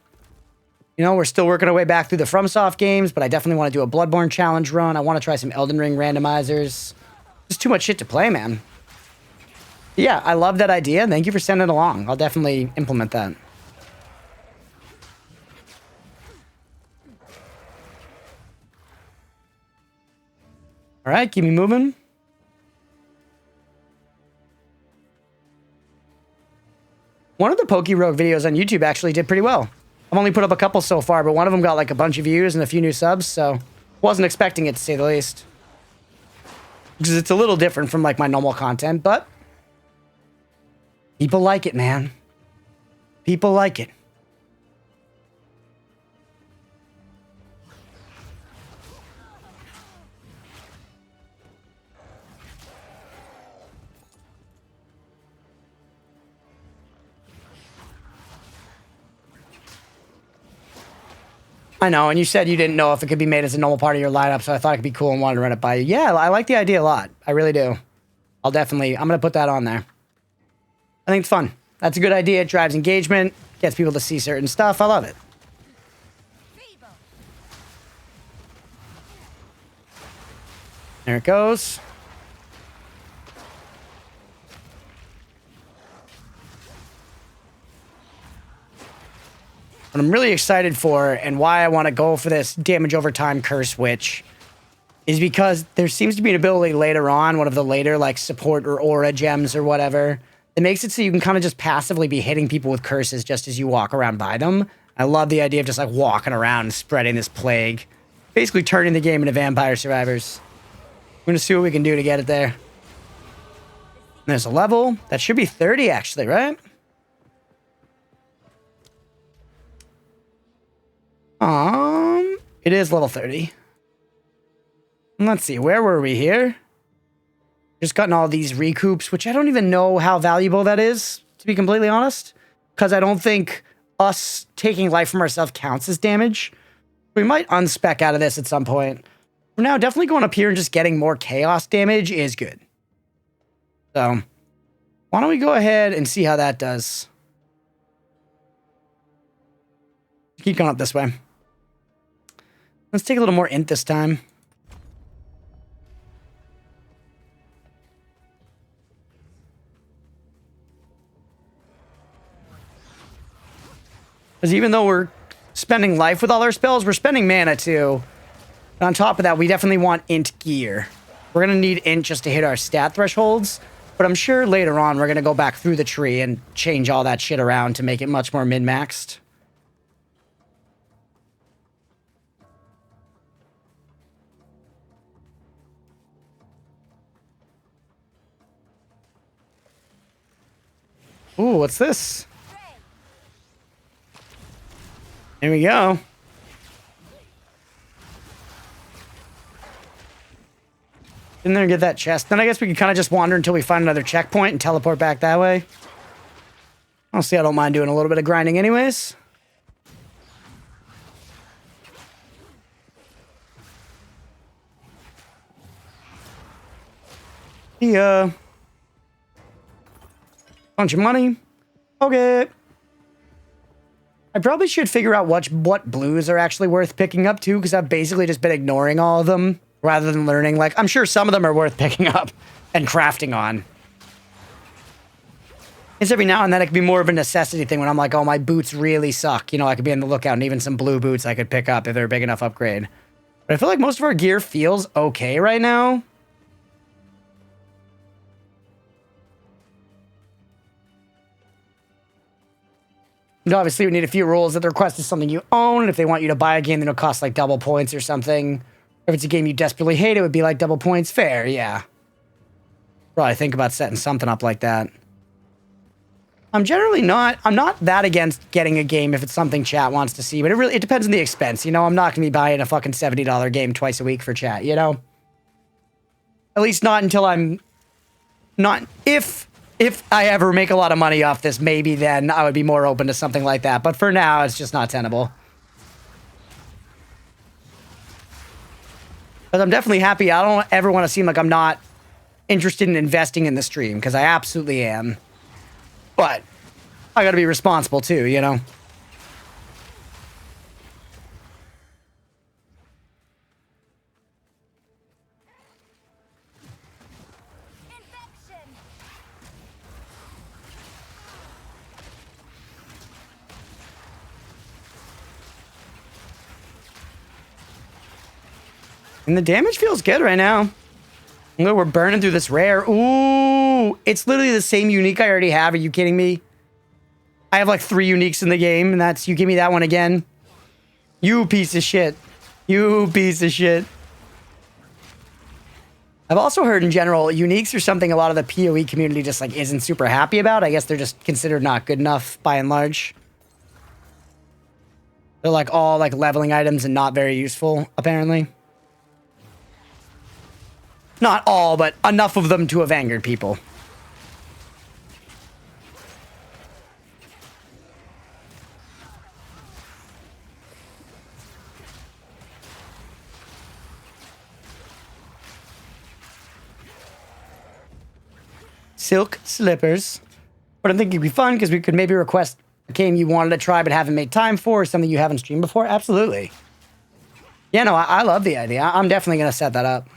A: You know, we're still working our way back through the FromSoft games, but I definitely want to do a Bloodborne challenge run. I want to try some Elden Ring randomizers. There's too much shit to play, man. Yeah, I love that idea. Thank you for sending it along. I'll definitely implement that. All right, keep me moving. One of the Poke Rogue videos on YouTube actually did pretty well. I've only put up a couple so far, but one of them got like a bunch of views and a few new subs, so wasn't expecting it to say the least. Because it's a little different from like my normal content, but people like it, man. People like it. I know, and you said you didn't know if it could be made as a normal part of your lineup, so I thought it could be cool and wanted to run it by you. Yeah, I like the idea a lot. I really do. I'm going to put that on there. I think it's fun. That's a good idea. It drives engagement, gets people to see certain stuff. I love it. There it goes. What I'm really excited for and why I want to go for this damage over time curse witch is because there seems to be an ability later on, one of the later like support or aura gems or whatever, that makes it so you can kind of just passively be hitting people with curses just as you walk around by them. I love the idea of just like walking around and spreading this plague, basically turning the game into Vampire Survivors. We're going to see what we can do to get it there. There's a level. That should be 30 actually, right? It is level 30. Let's see, where were we here? Just gotten all these recoups, which I don't even know how valuable that is, to be completely honest. Because I don't think us taking life from ourselves counts as damage. We might unspec out of this at some point. For now, definitely going up here and just getting more chaos damage is good. So, why don't we go ahead and see how that does? Keep going up this way. Let's take a little more int this time. Because even though we're spending life with all our spells, we're spending mana too. And on top of that, we definitely want int gear. We're going to need int just to hit our stat thresholds. But I'm sure later on we're going to go back through the tree and change all that shit around to make it much more min-maxed. Ooh, what's this? Here we go. In there and get that chest. Then I guess we can kind of just wander until we find another checkpoint and teleport back that way. Honestly, I don't mind doing a little bit of grinding anyways. Yeah. Bunch of money. Okay. I probably should figure out what blues are actually worth picking up too, because I've basically just been ignoring all of them rather than learning. Like, I'm sure some of them are worth picking up and crafting on. It's every now and then it could be more of a necessity thing when I'm like, oh, my boots really suck. You know, I could be on the lookout, and even some blue boots I could pick up if they're a big enough upgrade. But I feel like most of our gear feels okay right now. And obviously, we need a few rules that the request is something you own, and if they want you to buy a game, then it'll cost like double points or something. If it's a game you desperately hate, it would be like double points. Fair, yeah. Probably think about setting something up like that. I'm not that against getting a game if it's something chat wants to see, but it depends on the expense. You know, I'm not going to be buying a fucking $70 game twice a week for chat, you know? At least not until I'm not, if I ever make a lot of money off this, maybe then I would be more open to something like that. But for now, it's just not tenable. But I'm definitely happy. I don't ever want to seem like I'm not interested in investing in the stream, because I absolutely am. But I got to be responsible too, you know? And the damage feels good right now. Look, we're burning through this rare. Ooh, it's literally the same unique I already have. Are you kidding me? I have like 3 uniques in the game, and that's, you give me that one again. You piece of shit. You piece of shit. I've also heard in general, uniques are something a lot of the PoE community just like isn't super happy about. I guess they're just considered not good enough by and large. They're like all like leveling items and not very useful, apparently. Not all, but enough of them to have angered people. Silk slippers. But I think it'd be fun because we could maybe request a game you wanted to try but haven't made time for, or something you haven't streamed before. Absolutely. Yeah, no, I love the idea. I'm definitely going to set that up.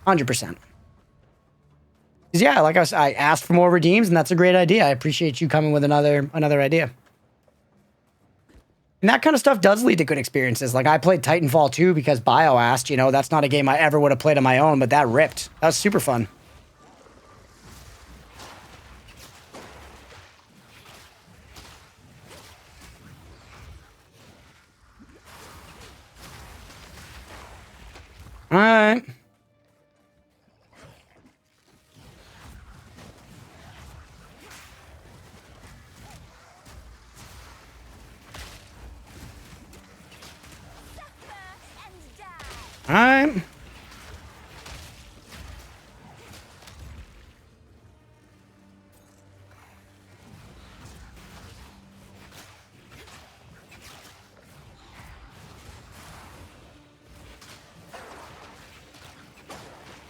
A: 100%. Yeah, like I asked for more redeems, and that's a great idea. I appreciate you coming with another idea. And that kind of stuff does lead to good experiences. Like, I played Titanfall 2 because Bio asked, you know, that's not a game I ever would have played on my own, but that ripped. That was super fun. All right. All right.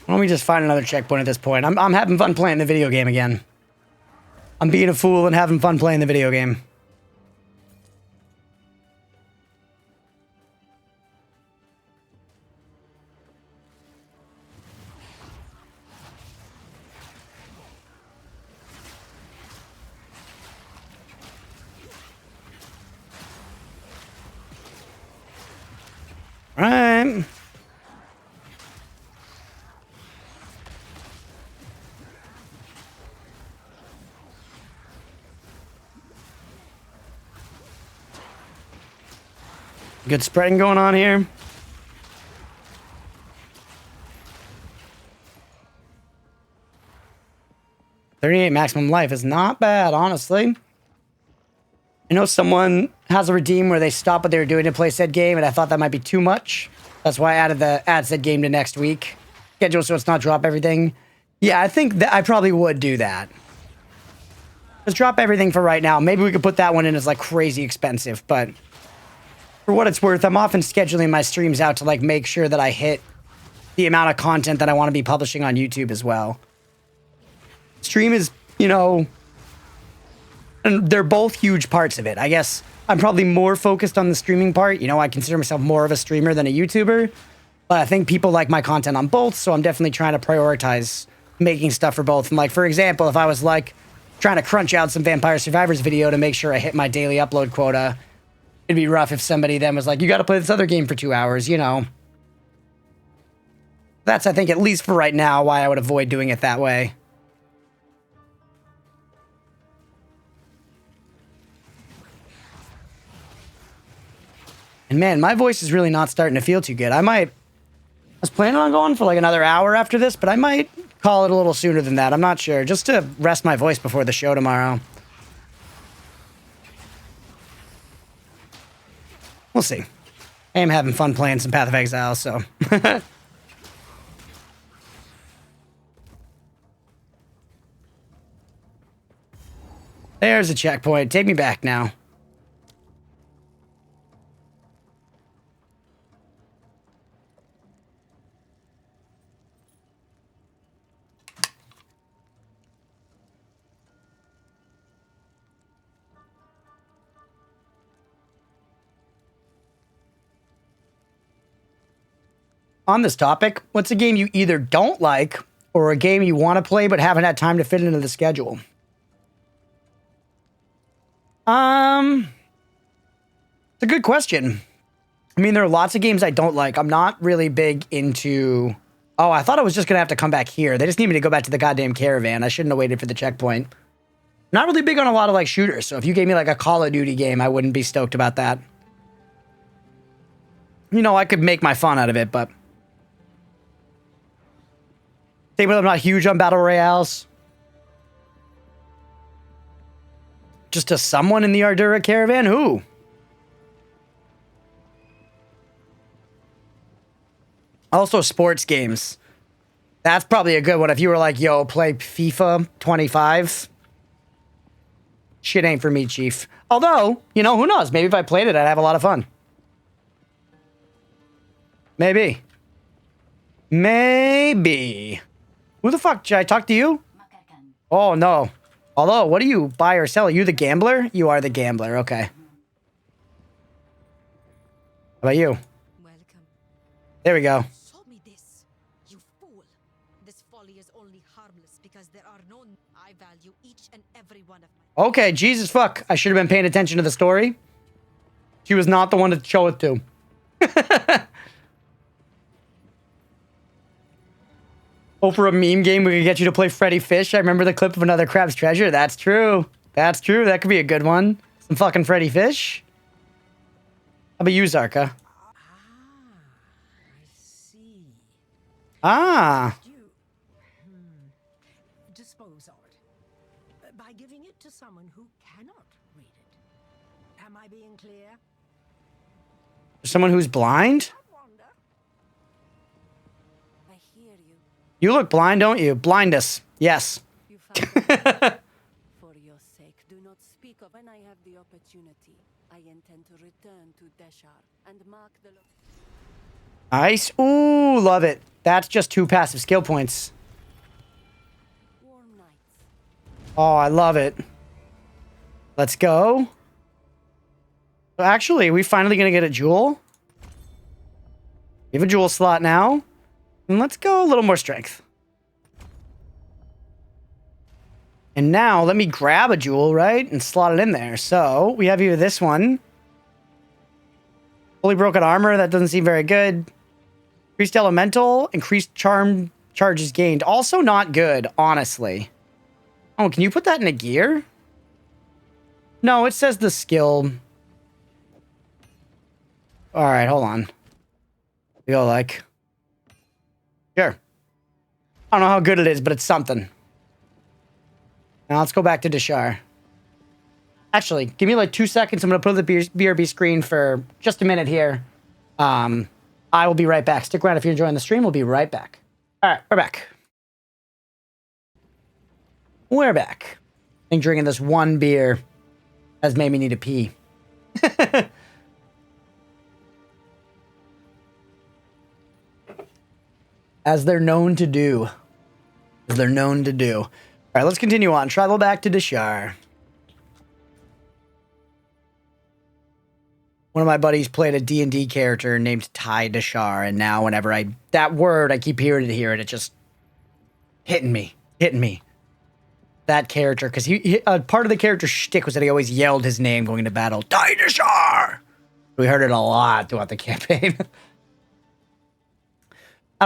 A: Why don't we just find another checkpoint at this point? I'm having fun playing the video game again. I'm being a fool and having fun playing the video game. All right. Good spreading going on here. $38 maximum life is not bad, honestly. I know someone has a redeem where they stop what they were doing to play said game, and I thought that might be too much. That's why I added the add said game to next week schedule so it's not drop everything. Yeah, I think that I probably would do that. Let's drop everything for right now. Maybe we could put that one in as like crazy expensive, but for what it's worth, I'm often scheduling my streams out to like make sure that I hit the amount of content that I want to be publishing on YouTube as well. Stream is, you know, and they're both huge parts of it. I guess I'm probably more focused on the streaming part. You know, I consider myself more of a streamer than a YouTuber, but I think people like my content on both, so I'm definitely trying to prioritize making stuff for both. And like, for example, if I was like trying to crunch out some Vampire Survivors video to make sure I hit my daily upload quota, it'd be rough if somebody then was like, you got to play this other game for 2 hours, you know. That's, I think, at least for right now, why I would avoid doing it that way. And man, my voice is really not starting to feel too good. I was planning on going for like another hour after this, but I might call it a little sooner than that. I'm not sure. Just to rest my voice before the show tomorrow. We'll see. I am having fun playing some Path of Exile, so. There's a checkpoint. Take me back now. On this topic, what's a game you either don't like or a game you want to play but haven't had time to fit into the schedule? It's a good question. I mean, there are lots of games I don't like. I'm not really big into... Oh, I thought I was just going to have to come back here. They just need me to go back to the goddamn caravan. I shouldn't have waited for the checkpoint. Not really big on a lot of like shooters, so if you gave me like a Call of Duty game, I wouldn't be stoked about that. You know, I could make my fun out of it, but... Same with I'm not huge on battle royales. Just to someone in the Ardura caravan? Who? Also sports games. That's probably a good one. If you were like, yo, play FIFA 25. Shit ain't for me, Chief. Although, you know, who knows? Maybe if I played it, I'd have a lot of fun. Maybe. Maybe. Who the fuck? Should I talk to you? Oh, no. Although, what do you buy or sell? Are you the gambler? You are the gambler. Okay. How about you?
C: Welcome.
A: There we go.
C: Show me this, you fool. This folly is only harmless because there are no... I value each and every one of my...
A: Okay, Jesus fuck. I should have been paying attention to the story. She was not the one to show it to. Oh, for a meme game, we could get you to play Freddy Fish. I remember the clip of Another Crab's Treasure. That's true. That's true. That could be a good one. Some fucking Freddy Fish. How about you, Zarka?
C: I see.
A: Ah.
C: You... Dispose of it. By giving it to someone who cannot read it. Am I being clear?
A: Someone who's blind?
C: I wonder.
D: hear you.
A: You look blind, don't you? Blind us. Yes.
D: You found it. For your sake, do not speak of when I have the opportunity. I intend to return to Deshar and mark the
A: Nice. Ooh, love it. That's just 2 passive skill points.
D: warm nights.
A: Oh, I love it. Let's go. So actually, we finally gonna get a jewel. We have a jewel slot now. And let's go a little more strength. And now let me grab a jewel, right? And slot it in there. So we have either this one. Fully broken armor. That doesn't seem very good. Increased elemental. Increased charm charges gained. Also not good, honestly. Oh, can you put that in a gear? No, it says the skill. All right, hold on. We go like. Sure. I don't know how good it is, but it's something. Now let's go back to Deshar. Actually, give me like 2 seconds. I'm going to put the BRB screen for just a minute here. I will be right back. Stick around if you're enjoying the stream. We'll be right back. All right, we're back. We're back. I think drinking this one beer has made me need to pee. As they're known to do. As they're known to do. All right, let's continue on. Travel back to Deshar. One of my buddies played a D&D character named Ty Deshar, and now whenever I keep hearing it, it just hitting me. That character, because he part of the character's shtick was that he always yelled his name going into battle. Ty Deshar! We heard it a lot throughout the campaign. I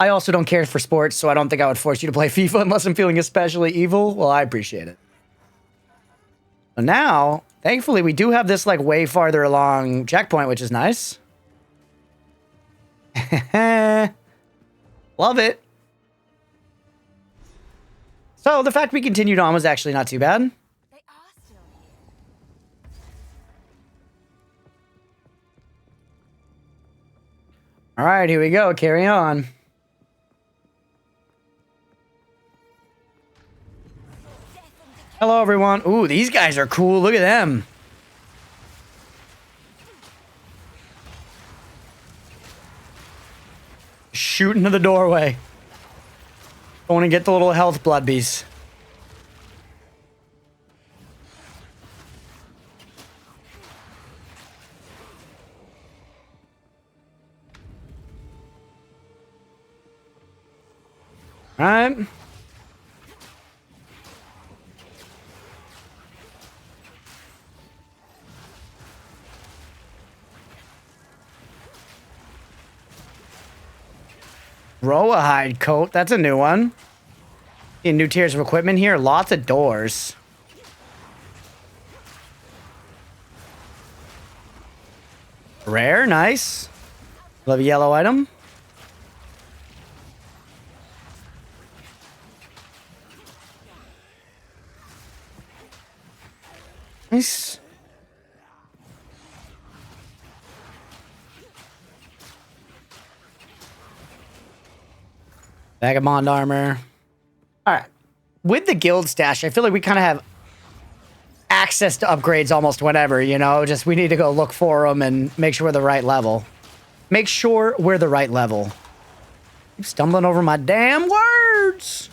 A: also don't care for sports, so I don't think I would force you to play FIFA unless I'm feeling especially evil. Well, I appreciate it. So now, thankfully, we do have this like way farther along checkpoint, which is nice. Love it. So the fact we continued on was actually not too bad.
B: They are still here.
A: All right, here we go. Carry on. Hello, everyone. Ooh, these guys are cool. Look at them. Shoot into the doorway. Going to get the little health blood bees. All right. Roahide coat. That's a new one. New tiers of equipment here. Lots of doors. Rare. Nice. Love a yellow item. Nice. Vagabond armor. All right. With the guild stash, I feel like we kind of have access to upgrades almost whenever, you know? Just we need to go look for them and make sure we're the right level. Make sure we're the right level. Keep stumbling over my damn words.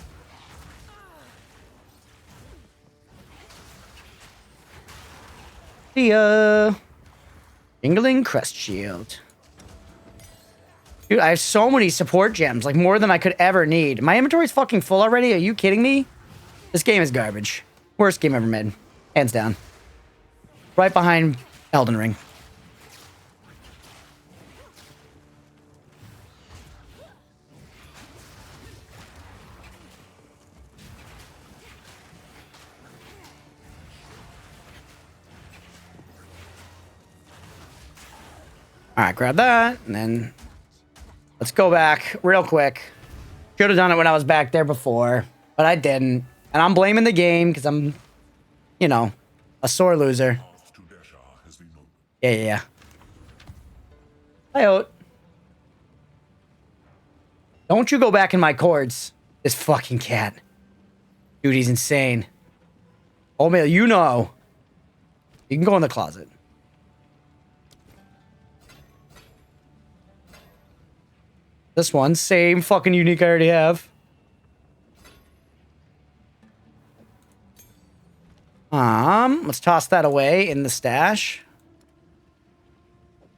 A: See ya. Jingling Crest Shield. Dude, I have so many support gems, like more than I could ever need. My inventory's fucking full already. Are you kidding me? This game is garbage. Worst game ever made. Hands down. Right behind Elden Ring. All right, grab that, and then let's go back real quick. Should have done it when I was back there before, but I didn't. And I'm blaming the game because I'm, you know, a sore loser. Yeah. Hi, Oat. Don't you go back in my cords. This fucking cat. Dude, he's insane. Oatmeal, you know. You can go in the closet. This one, same fucking unique I already have. Let's toss that away in the stash.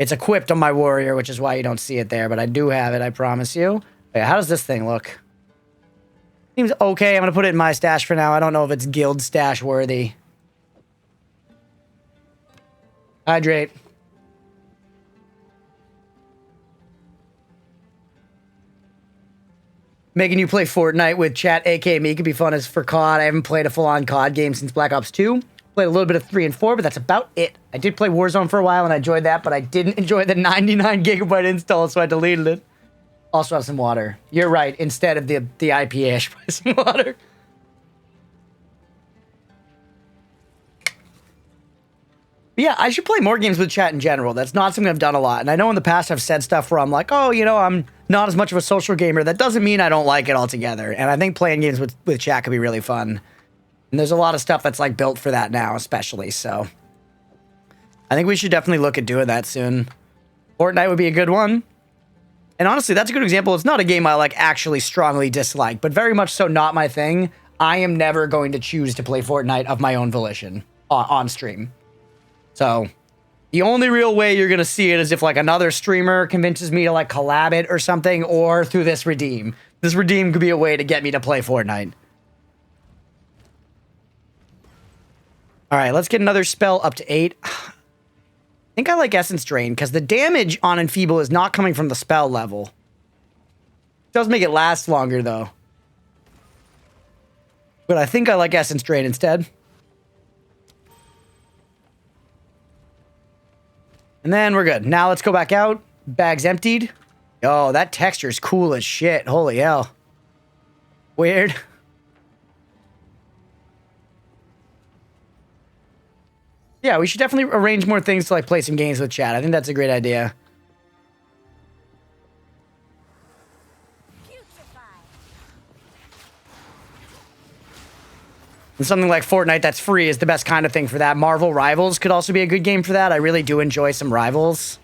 A: It's equipped on my warrior, which is why you don't see it there, but I do have it, I promise you. Wait, how does this thing look? Seems okay. I'm going to put it in my stash for now. I don't know if it's guild stash worthy. Hydrate. Making you play Fortnite with chat, aka me, could be fun as for COD. I haven't played a full-on COD game since Black Ops 2. Played a little bit of 3 and 4, but that's about it. I did play Warzone for a while, and I enjoyed that, but I didn't enjoy the 99 gigabyte install, so I deleted it. Also have some water. You're right. Instead of the IPA, I should buy some water. But yeah, I should play more games with chat in general. That's not something I've done a lot. And I know in the past I've said stuff where I'm like, oh, you know, I'm not as much of a social gamer. That doesn't mean I don't like it altogether. And I think playing games with chat could be really fun. And there's a lot of stuff that's like built for that now, especially. So I think we should definitely look at doing that soon. Fortnite would be a good one. And honestly, that's a good example. It's not a game I like actually strongly dislike, but very much so not my thing. I am never going to choose to play Fortnite of my own volition on stream. So the only real way you're going to see it is if like another streamer convinces me to like collab it or something, or through this redeem. This redeem could be a way to get me to play Fortnite. All right, let's get another spell up to 8. I think I like Essence Drain because the damage on Enfeeble is not coming from the spell level. It does make it last longer though. But I think I like Essence Drain instead. And then we're good. Now let's go back out. Bag's emptied. Oh, that texture is cool as shit. Holy hell. Weird. Yeah, we should definitely arrange more things to like play some games with chat. I think that's a great idea. And something like Fortnite that's free is the best kind of thing for that. Marvel Rivals could also be a good game for that. I really do enjoy some Rivals.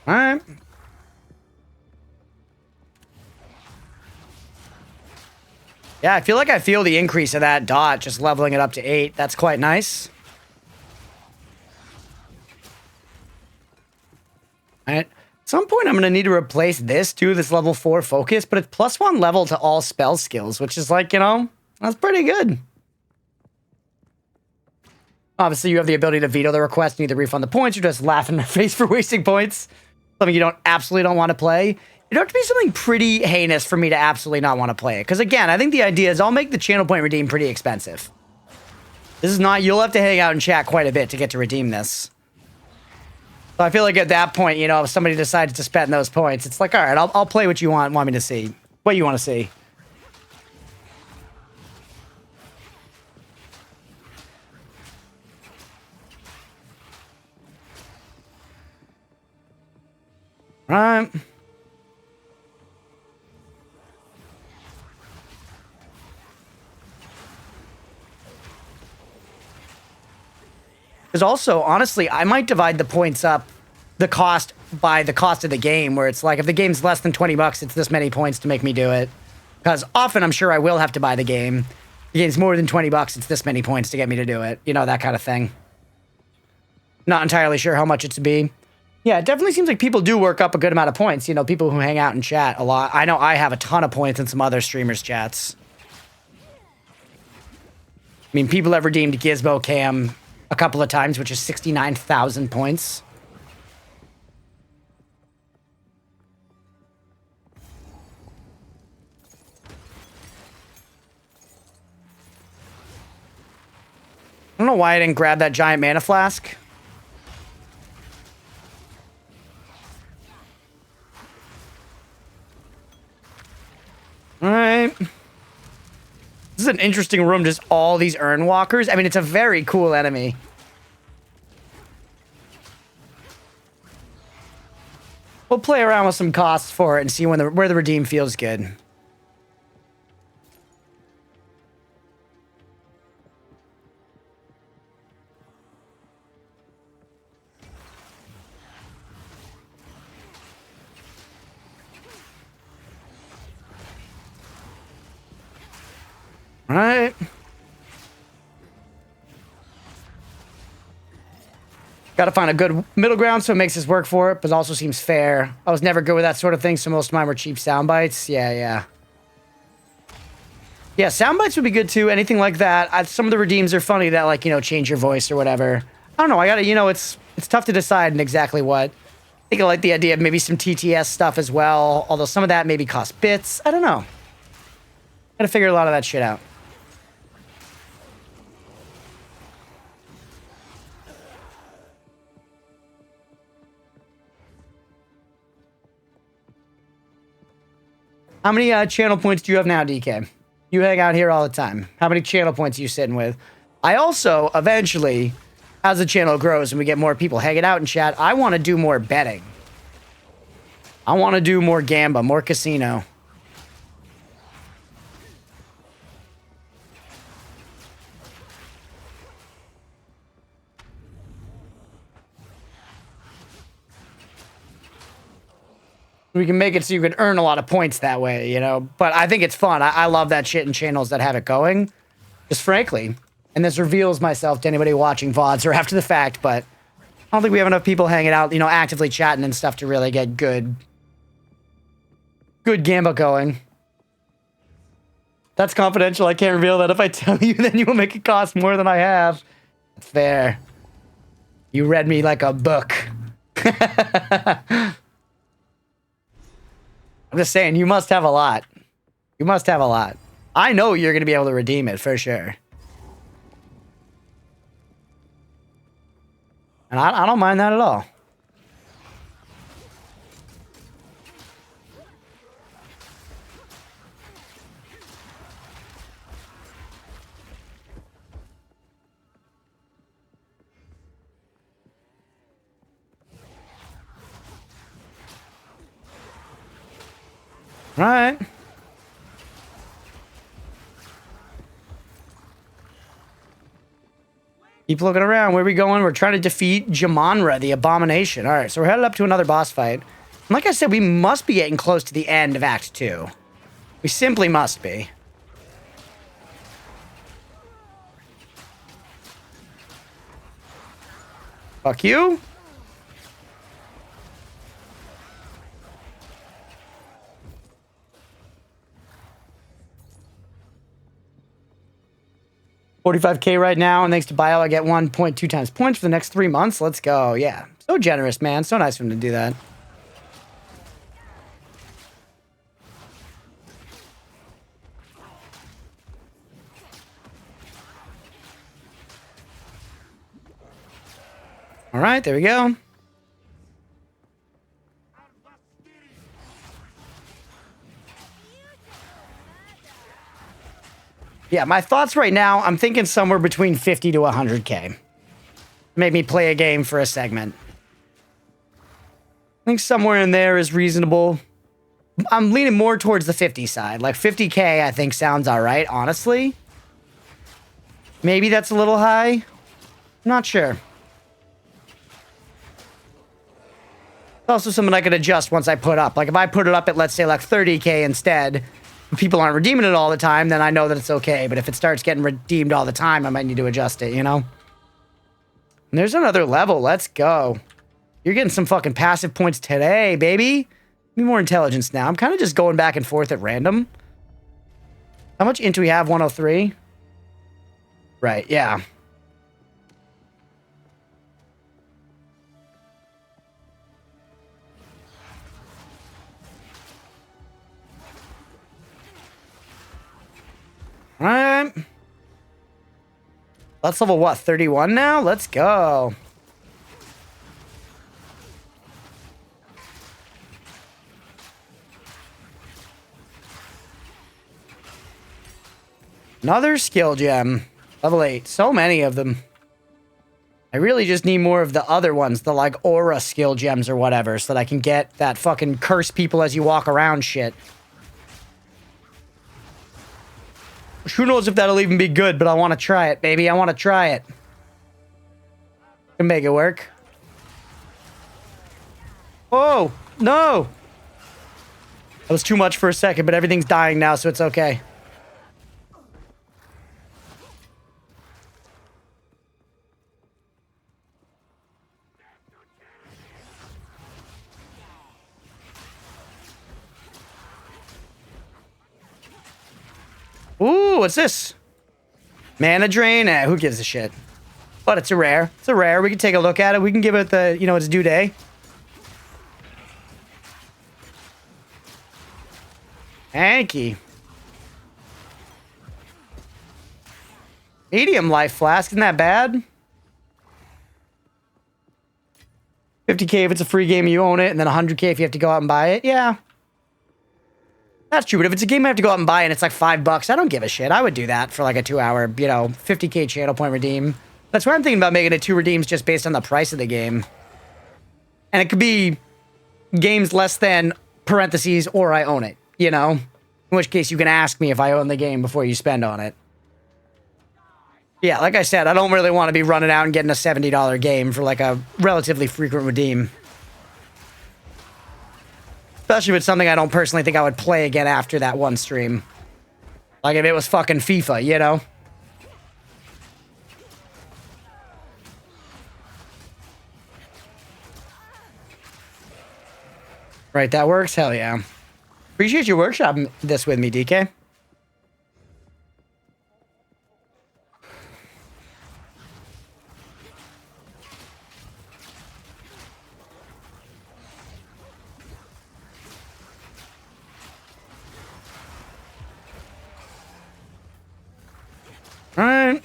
A: All right. Yeah, I feel like I feel the increase of that dot, just leveling it up to 8. That's quite nice. All right. At some point, I'm going to need to replace this, too, this level 4 focus, but it's +1 level to all spell skills, which is like, you know, that's pretty good. Obviously, you have the ability to veto the request and either refund the points or just laugh in their face for wasting points. Something you absolutely don't want to play. It'd have to be something pretty heinous for me to absolutely not want to play it. Because again, I think the idea is I'll make the channel point redeem pretty expensive. This is not, you'll have to hang out and chat quite a bit to get to redeem this. So I feel like at that point, you know, if somebody decides to spend those points, it's like, all right, I'll play what you want me to see. What you want to see. All right. Because also, honestly, I might divide the points up, the cost, by the cost of the game, where it's like, if the game's less than 20 bucks, it's this many points to make me do it. Because often, I'm sure I will have to buy the game. If the game's more than 20 bucks, it's this many points to get me to do it. You know, that kind of thing. Not entirely sure how much it to be. Yeah, it definitely seems like people do work up a good amount of points. You know, people who hang out and chat a lot. I know I have a ton of points in some other streamers' chats. I mean, people have redeemed Gizmo Cam a couple of times, which is 69,000 points. I don't know know why I didn't grab that giant mana flask. All right. This is an interesting room, just all these urn walkers. I mean, it's a very cool enemy. We'll play around with some costs for it and see where the redeem feels good. All right. Got to find a good middle ground so it makes us work for it, but also seems fair. I was never good with that sort of thing, so most of mine were cheap sound bites. Yeah. Yeah, sound bites would be good too. Anything like that. Some of the redeems are funny that, like, change your voice or whatever. I don't know. I gotta, it's tough to decide in exactly what. I think I like the idea of maybe some TTS stuff as well, although some of that maybe costs bits. I don't know. Gotta figure a lot of that shit out. How many channel points do you have now, DK? You hang out here all the time. How many channel points are you sitting with? I also, eventually, as the channel grows and we get more people hanging out in chat, I want to do more betting. I want to do more gamba, more casino. We can make it so you can earn a lot of points that way, But I think it's fun. I love that shit in channels that have it going. Just frankly. And this reveals myself to anybody watching VODs or after the fact, but I don't think we have enough people hanging out, actively chatting and stuff to really get good gamba going. That's confidential. I can't reveal that. If I tell you, then you will make it cost more than I have. That's fair. You read me like a book. I'm just saying, you must have a lot. You must have a lot. I know you're going to be able to redeem it, for sure. And I don't mind that at all. All right. Keep looking around. Where are we going? We're trying to defeat Jamanra, the Abomination. All right, so we're headed up to another boss fight. And like I said, we must be getting close to the end of Act 2. We simply must be. Fuck you. $45K right now, and thanks to Bio, I get 1.2 times points for the next 3 months. Let's go. Yeah. So generous, man. So nice of him to do that. All right, there we go. Yeah, my thoughts right now, I'm thinking somewhere between 50 to 100K. Make me play a game for a segment. I think somewhere in there is reasonable. I'm leaning more towards the 50 side. Like 50K, I think sounds all right, honestly. Maybe that's a little high. Not sure. It's also something I could adjust once I put up. Like if I put it up at, let's say, like 30K instead, people aren't redeeming it all the time, then I know that it's okay. But if it starts getting redeemed all the time, I might need to adjust it, And there's another level. Let's go. You're getting some fucking passive points today, baby. Give me more intelligence now. I'm kind of just going back and forth at random. How much int do we have? 103? Right, yeah. All right. That's level what, 31 now? Let's go. Another skill gem. Level 8. So many of them. I really just need more of the other ones, the like aura skill gems or whatever, so that I can get that fucking curse people as you walk around shit. Who knows if that'll even be good, but I want to try it, baby. I want to try it. Can make it work. Oh, no. That was too much for a second, but everything's dying now, so it's okay. Ooh, what's this? Mana drain? Who gives a shit? But it's a rare. It's a rare. We can take a look at it. We can give it the, you know, its due day. Hanky. Medium life flask. Isn't that bad? 50k if it's a free game you own it, and then 100k if you have to go out and buy it. Yeah. That's true, but if it's a game I have to go out and buy and it's like $5, I don't give a shit. I would do that for like a 2-hour, you know, 50k channel point redeem. That's why I'm thinking about making it 2 redeems just based on the price of the game. And it could be games less than parentheses or I own it, you know? In which case you can ask me if I own the game before you spend on it. Yeah, like I said, I don't really want to be running out and getting a $70 game for like a relatively frequent redeem. Especially if it's something I don't personally think I would play again after that one stream. Like if it was fucking FIFA, you know? Right, that works? Hell yeah. Appreciate you workshopping this with me, DK. All right.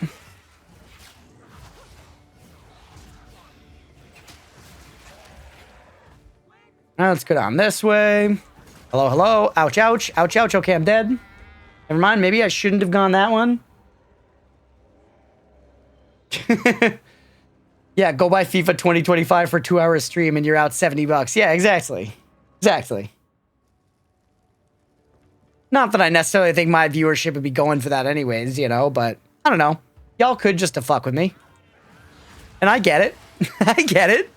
A: Now let's go down this way. Hello, hello. Ouch, ouch. Ouch, ouch. Okay, I'm dead. Never mind. Maybe I shouldn't have gone that one. Yeah, go buy FIFA 2025 for 2 hours stream and you're out $70. Yeah, exactly. Exactly. Not that I necessarily think my viewership would be going for that anyways, you know, but I don't know. Y'all could just to fuck with me. And I get it. I get it.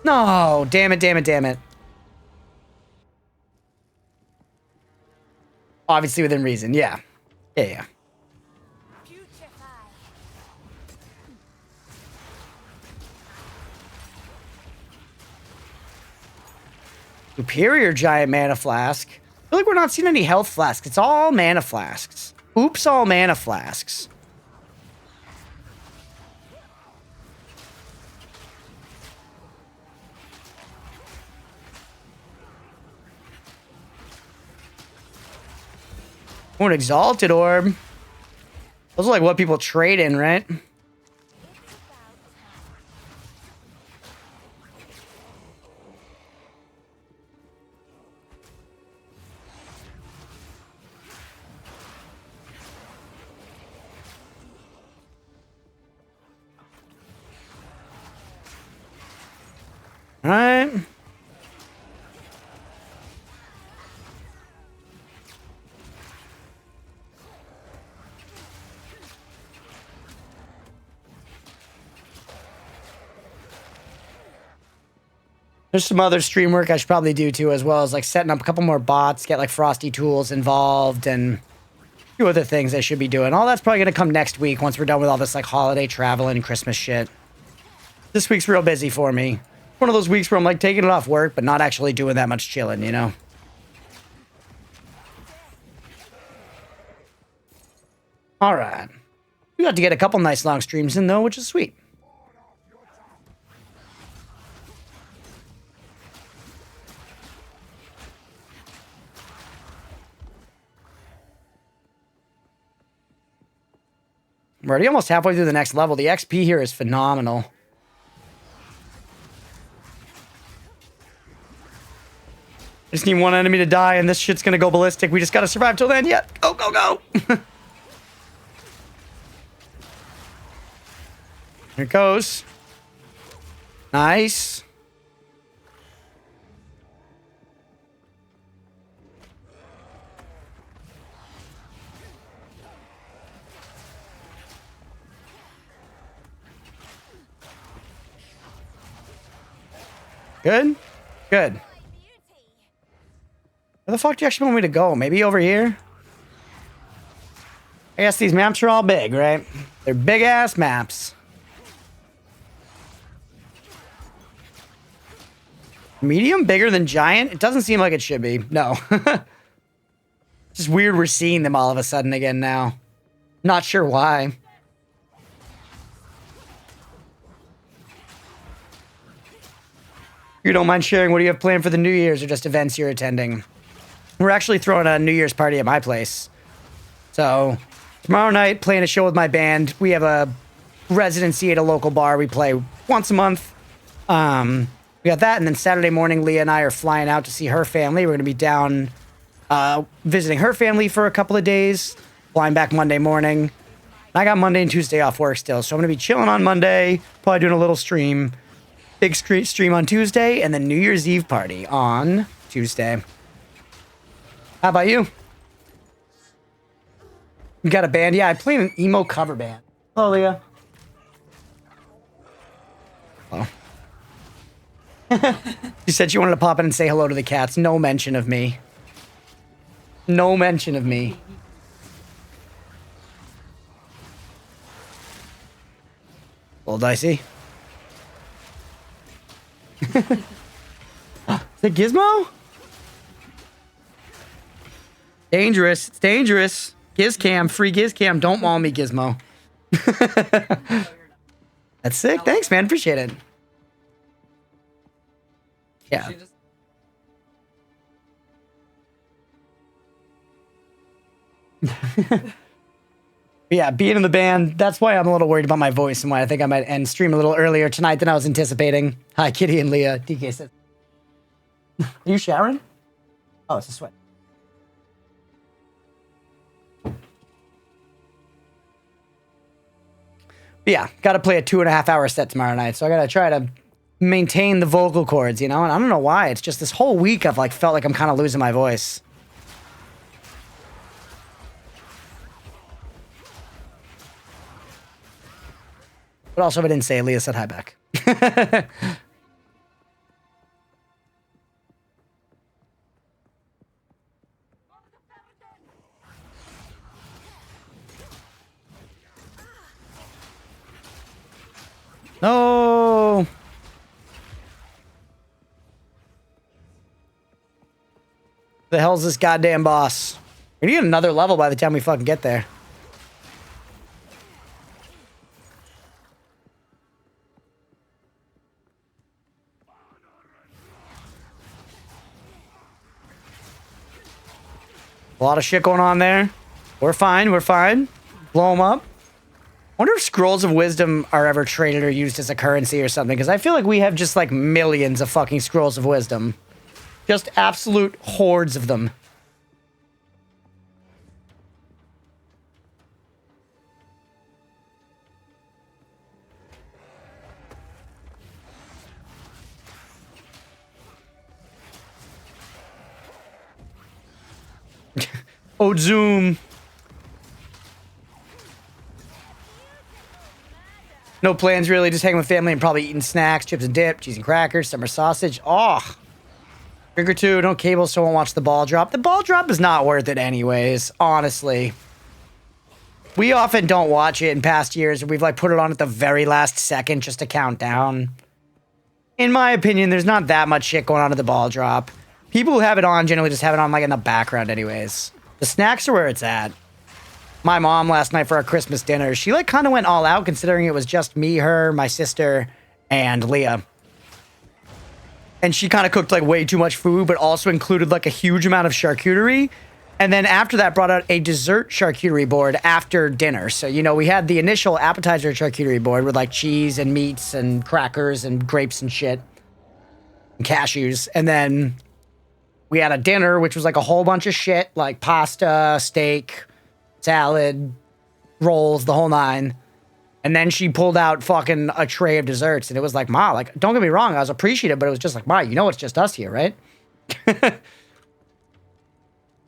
A: No, damn it, damn it, damn it. Obviously within reason, yeah. Yeah, yeah. Superior giant mana flask. I feel like we're not seeing any health flasks. It's all mana flasks. Oops, all mana flasks. Oh, an exalted orb. Those are like what people trade in, right? All right. There's some other stream work I should probably do too, as well as like setting up a couple more bots, get like Frosty Tools involved, and a few other things I should be doing. All that's probably going to come next week once we're done with all this like holiday travel and Christmas shit. This week's real busy for me. One of those weeks where I'm like taking it off work, but not actually doing that much chilling, you know? All right. We got to get a couple nice long streams in though, which is sweet. We're already almost halfway through the next level. The XP here is phenomenal. I just need one enemy to die, and this shit's gonna go ballistic. We just gotta survive till then. Yeah, go, go, go. Here it goes. Nice. Good? Good. Where the fuck do you actually want me to go? Maybe over here? I guess these maps are all big, right? They're big-ass maps. Medium? Bigger than giant? It doesn't seem like it should be. No. It's just weird we're seeing them all of a sudden again now. Not sure why. You don't mind sharing what do you have planned for the New Year's or just events you're attending? We're actually throwing a New Year's party at my place. So, tomorrow night, playing a show with my band. We have a residency at a local bar. We play once a month. We got that, and then Saturday morning, Leah and I are flying out to see her family. We're going to be down visiting her family for a couple of days, flying back Monday morning. I got Monday and Tuesday off work still, so I'm going to be chilling on Monday, probably doing a little stream. Big stream on Tuesday, and then New Year's Eve party on Tuesday. How about you? You got a band? Yeah, I play in an emo cover band. Hello, Leah. Oh. She said she wanted to pop in and say hello to the cats. No mention of me. No mention of me. A little dicey. Is it Gizmo? Dangerous. It's dangerous. Gizcam. Free Gizcam. Don't wall me, Gizmo. That's sick. Thanks, man. Appreciate it. Yeah. Yeah, being in the band, that's why I'm a little worried about my voice and why I think I might end stream a little earlier tonight than I was anticipating. Hi, Kitty and Leah. DK says. Are you showering? Oh, it's a sweat. Yeah, got to play a 2.5-hour set tomorrow night, so I got to try to maintain the vocal cords, you know? And I don't know why. It's just this whole week I've like felt like I'm kind of losing my voice. But also, if I didn't say it, Leah said hi back. No! The hell's this goddamn boss? We're gonna get another level by the time we fucking get there. A lot of shit going on there. We're fine. We're fine. Blow them up. Wonder if scrolls of wisdom are ever traded or used as a currency or something, because I feel like we have just like millions of fucking scrolls of wisdom. Just absolute hordes of them. Oh, Zoom. No plans really, just hanging with family and probably eating snacks, chips and dip, cheese and crackers, summer sausage. Oh. Drink or two, no cable, so I won't watch the ball drop. The ball drop is not worth it anyways, honestly. We often don't watch it in past years. We've like put it on at the very last second just to count down. In my opinion, there's not that much shit going on at the ball drop. People who have it on generally just have it on like in the background anyways. The snacks are where it's at. My mom last night for our Christmas dinner, she like kind of went all out considering it was just me, her, my sister, and Leah. And she kind of cooked like way too much food, but also included like a huge amount of charcuterie. And then after that, brought out a dessert charcuterie board after dinner. So, you know, we had the initial appetizer charcuterie board with like cheese and meats and crackers and grapes and shit and cashews. And then we had a dinner, which was like a whole bunch of shit, like pasta, steak, salad, rolls, the whole nine. And then she pulled out fucking a tray of desserts. And it was like, Ma, like, don't get me wrong, I was appreciative, but it was just like, Ma, you know it's just us here, right?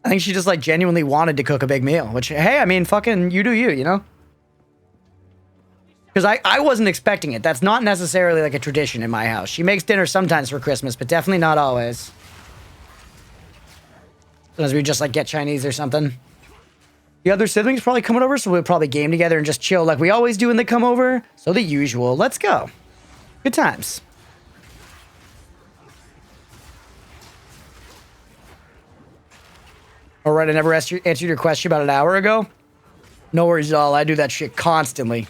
A: I think she just like genuinely wanted to cook a big meal, which, hey, I mean, fucking you do you, you know? Because I wasn't expecting it. That's not necessarily like a tradition in my house. She makes dinner sometimes for Christmas, but definitely not always. Sometimes we just like get Chinese or something. The other siblings probably coming over, so we'll probably game together and just chill like we always do when they come over. So the usual. Let's go. Good times. All right, I never answered your question about an hour ago. No worries at all. I do that shit constantly.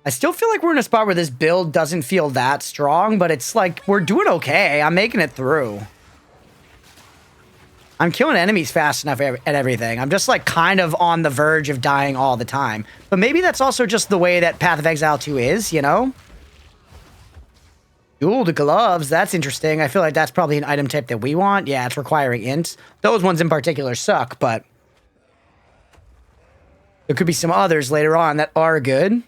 A: I still feel like we're in a spot where this build doesn't feel that strong, but it's like we're doing okay. I'm making it through. I'm killing enemies fast enough at everything. I'm just like kind of on the verge of dying all the time. But maybe that's also just the way that Path of Exile 2 is, you know? Jeweled gloves, that's interesting. I feel like that's probably an item type that we want. Yeah, it's requiring int. Those ones in particular suck, but there could be some others later on that are good.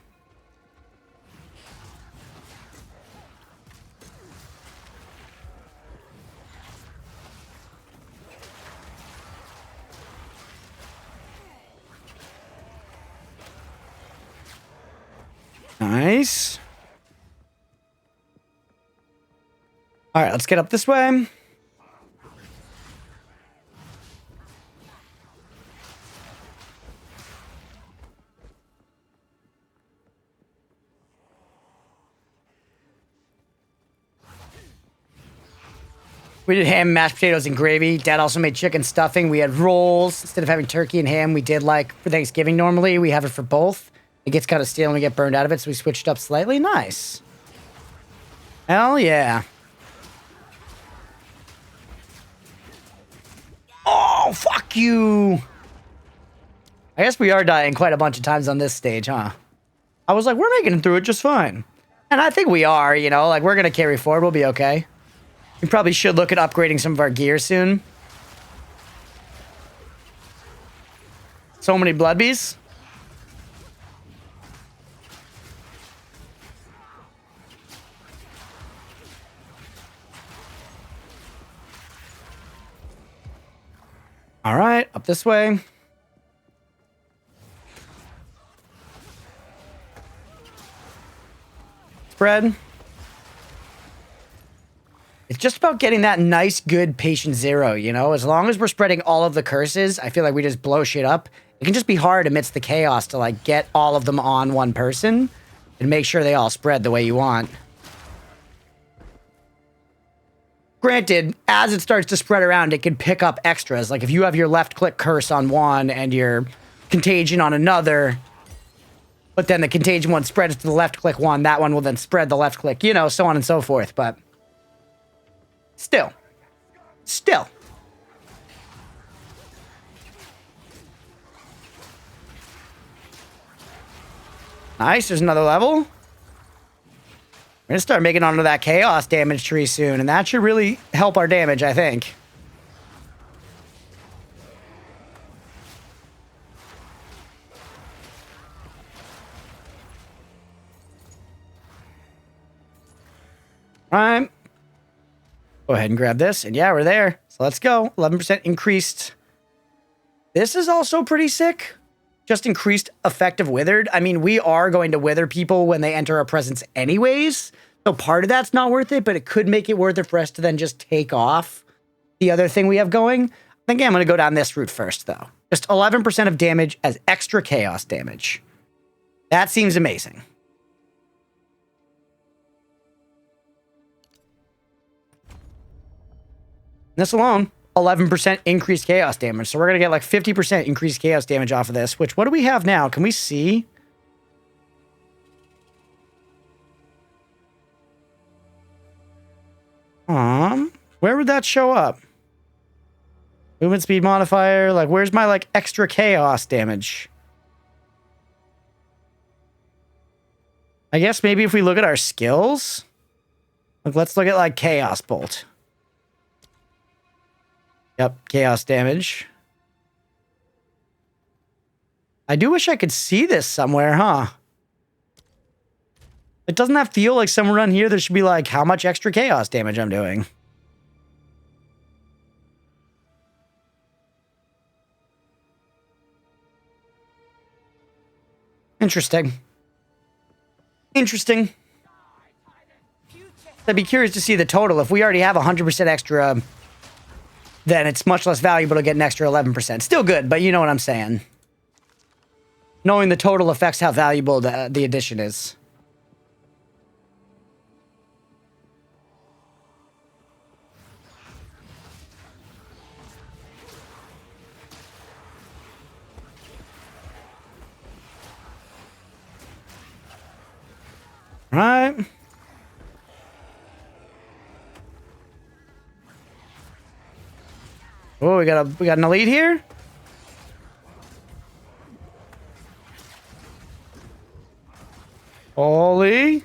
A: Nice. All right, let's get up this way. We did ham, mashed potatoes, and gravy. Dad also made chicken stuffing. We had rolls. Instead of having turkey and ham, we did like for Thanksgiving normally. We have it for both. It gets kind of stale and we get burned out of it, so we switched up slightly. Nice. Hell yeah. Oh, fuck you. I guess we are dying quite a bunch of times on this stage, huh? I was like, we're making it through it just fine. And I think we are, you know, like we're going to carry forward. We'll be okay. We probably should look at upgrading some of our gear soon. So many blood bees. All right, up this way. Spread. It's just about getting that nice, good patient zero, you know? As long as we're spreading all of the curses, I feel like we just blow shit up. It can just be hard amidst the chaos to, like, get all of them on one person and make sure they all spread the way you want. Granted, as it starts to spread around, it can pick up extras. Like, if you have your left-click curse on one and your contagion on another, but then the contagion one spreads to the left-click one, that one will then spread the left-click, you know, so on and so forth, but... Still. Nice, there's another level. We're gonna start making onto that chaos damage tree soon, and that should really help our damage, I think. All right. Go ahead and grab this, and yeah, we're there. So let's go. 11% increased. This is also pretty sick. Just increased effective withered. I mean, we are going to wither people when they enter our presence anyways. So part of that's not worth it, but it could make it worth it for us to then just take off the other thing we have going. I think I'm going to go down this route first, though. Just 11% of damage as extra chaos damage. That seems amazing. This alone, 11% increased chaos damage. So we're going to get like 50% increased chaos damage off of this, which what do we have now? Can we see? Where would that show up? Movement speed modifier. Like, where's my like extra chaos damage? I guess maybe if we look at our skills. Like, let's look at like chaos bolt. Yep, chaos damage. I do wish I could see this somewhere, huh? It doesn't have to feel like somewhere on here there should be like how much extra chaos damage I'm doing. Interesting. Interesting. I'd be curious to see the total. If we already have 100% extra, then it's much less valuable to get an extra 11%. Still good, but you know what I'm saying. Knowing the total affects how valuable the addition is. Right. Oh, we got an elite here. Holy.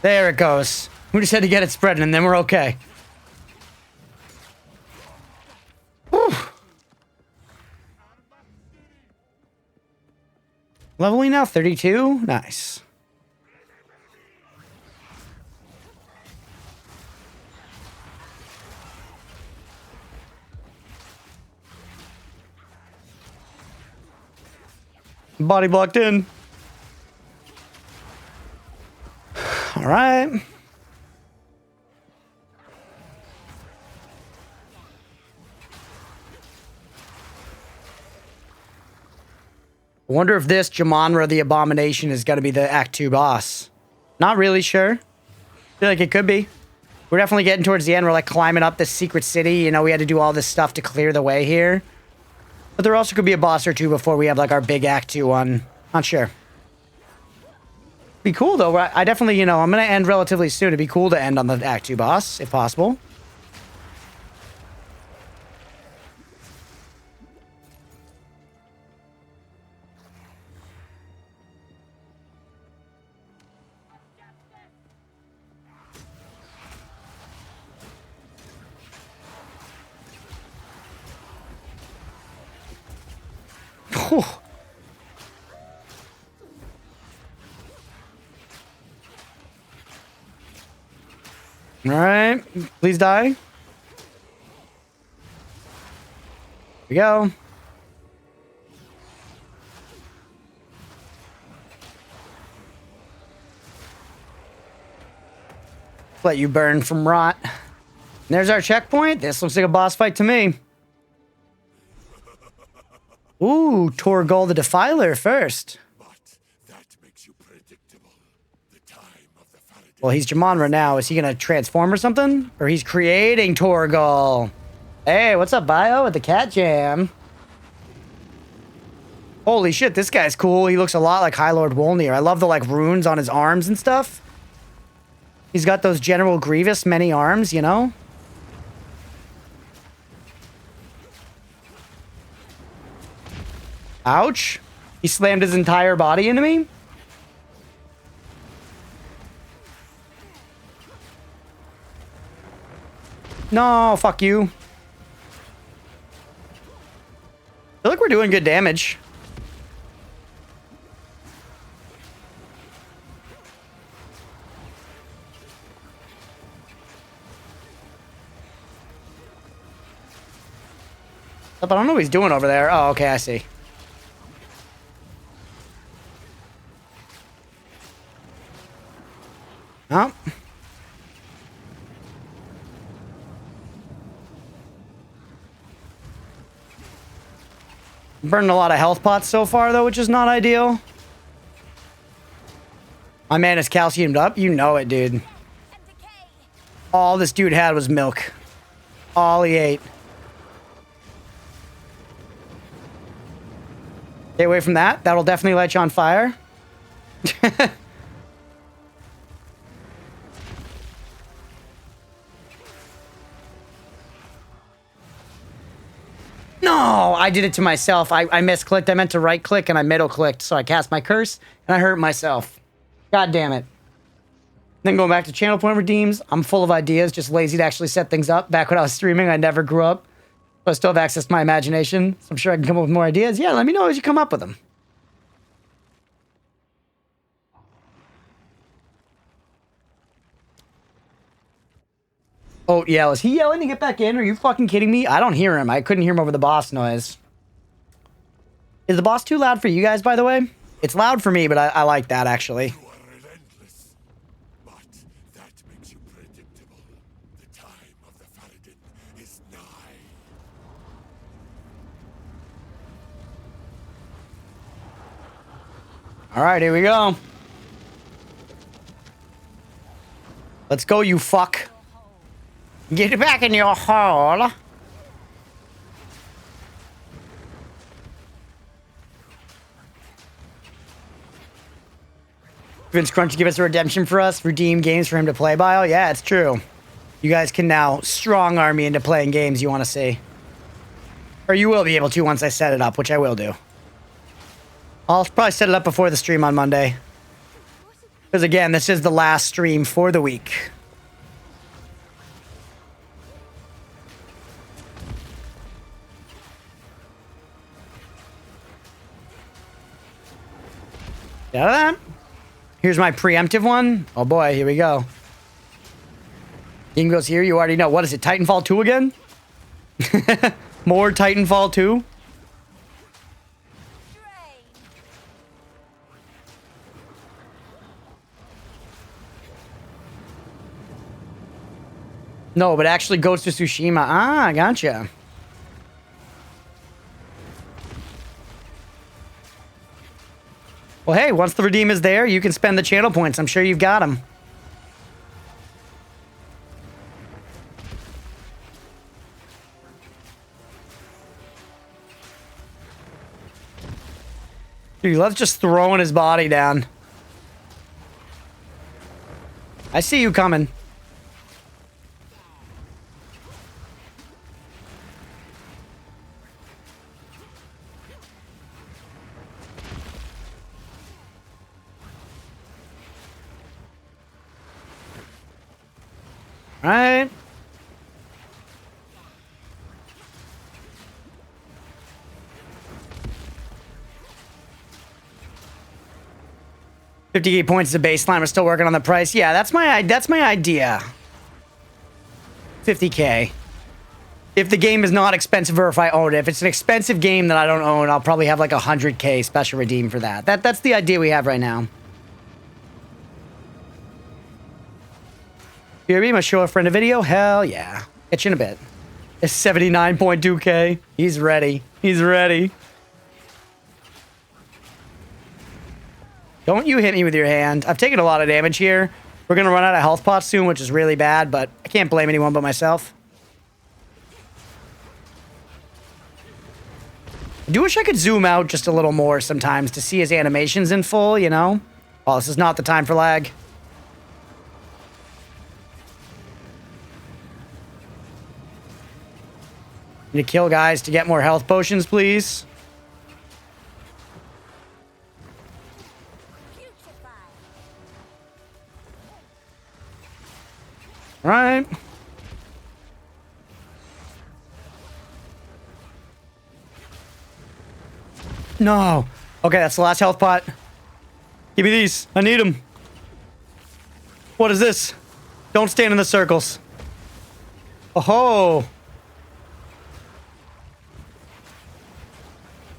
A: There it goes. We just had to get it spreading and then we're okay. Whew. Leveling now 32. Nice. Body blocked in. All right. I wonder if this Jamonra the Abomination is going to be the Act 2 boss. Not really sure. Feel like it could be. We're definitely getting towards the end. We're like climbing up this secret city. You know, we had to do all this stuff to clear the way here. But there also could be a boss or two before we have like our big Act 2 one. Not sure. Be cool though. I definitely, you know, I'm going to end relatively soon. It'd be cool to end on the Act 2 boss, if possible. Whew. All right, please die. Here we go. Let you burn from rot. And there's our checkpoint. This looks like a boss fight to me. Ooh, Torgal the Defiler first.
E: But that makes you predictable. The time of the Faraday.
A: Well, he's Jamonra now. Is he going to transform or something? Or he's creating Torgal. Hey, what's up, Bio, with the cat jam? Holy shit, this guy's cool. He looks a lot like High Lord Wolnir. I love the, like, runes on his arms and stuff. He's got those General Grievous many arms, you know? Ouch. He slammed his entire body into me. No, fuck you. I feel like we're doing good damage. But I don't know what he's doing over there. Oh, okay, I see. Oh. Burning a lot of health pots so far, though, which is not ideal. My man is calciumed up. You know it, dude. All this dude had was milk. All he ate. Stay away from that. That'll definitely light you on fire. No, I did it to myself. I misclicked. I meant to right click and I middle clicked. So I cast my curse and I hurt myself. God damn it. Then going back to channel point redeems, I'm full of ideas, just lazy to actually set things up. Back when I was streaming, I never grew up. So I still have access to my imagination. So I'm sure I can come up with more ideas. Yeah, let me know as you come up with them. Oh, yeah, is he yelling to get back in? Are you fucking kidding me? I don't hear him. I couldn't hear him over the boss noise. Is the boss too loud for you guys, by the way? It's loud for me, but I like that, actually.
E: You are relentless, but that makes you predictable. The time of the Faradin is nigh.
A: All right, here we go. Let's go, you fuck. Get back in your hole. Vince Crunch give us a redemption for us. Redeem games for him to play by. Oh, yeah, it's true. You guys can now strong arm me into playing games you want to see. Or you will be able to once I set it up, which I will do. I'll probably set it up before the stream on Monday. Because again, this is the last stream for the week. Get out of that. Here's my preemptive one. Oh boy, here we go. Game goes here. You already know. What is it? Titanfall 2 again? More Titanfall 2? No, but actually Ghost of Tsushima. Ah, gotcha. Well, hey, once the redeem is there, you can spend the channel points. I'm sure you've got them. Dude, let's just throwing his body down. I see you coming. All right. $58 points is a baseline. We're still working on the price. Yeah, that's my idea. 50K. If the game is not expensive or if I own it. If it's an expensive game that I don't own, I'll probably have like 100K special redeem for that. That's the idea we have right now. You hear me? Show a friend a video? Hell yeah. Catch you in a bit. It's 79.2K. He's ready. He's ready. Don't you hit me with your hand. I've taken a lot of damage here. We're going to run out of health pots soon, which is really bad, but I can't blame anyone but myself. I do wish I could zoom out just a little more sometimes to see his animations in full, you know? Oh, this is not the time for lag. Need to kill guys to get more health potions, please. All right. No. Okay, that's the last health pot. Give me these. I need them. What is this? Don't stand in the circles. Oh.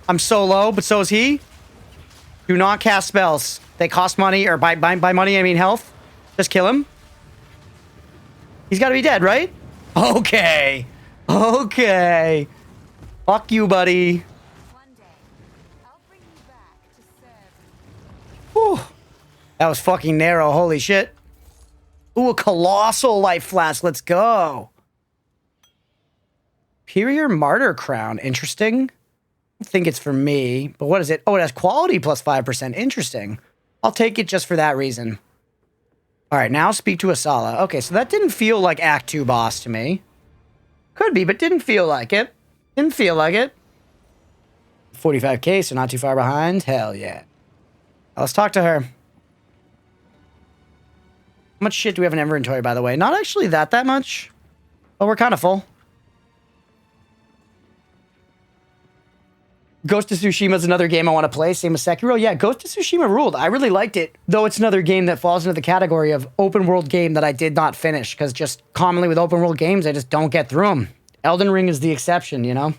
A: I'm so low, but so is he. Do not cast spells. They cost money, or by money I mean health. Just kill him. He's got to be dead, right? Okay. Okay. Fuck you, buddy.
B: One day, I'll bring you back to serve.
A: Whew. That was fucking narrow. Holy shit. Ooh, a colossal life flask. Let's go. Superior Martyr Crown. Interesting. I think it's for me. But what is it? Oh, it has quality plus 5%. Interesting. I'll take it just for that reason. All right, now speak to Asala. Okay, so that didn't feel like Act 2 boss to me. Could be, but didn't feel like it. Didn't feel like it. 45k, so not too far behind. Hell yeah. Let's talk to her. How much shit do we have in inventory, by the way? Not actually that much. But we're kind of full. Ghost of Tsushima is another game I want to play. Same as Sekiro. Yeah, Ghost of Tsushima ruled. I really liked it. Though it's another game that falls into the category of open world game that I did not finish. Because just commonly with open world games, I just don't get through them. Elden Ring is the exception, you know?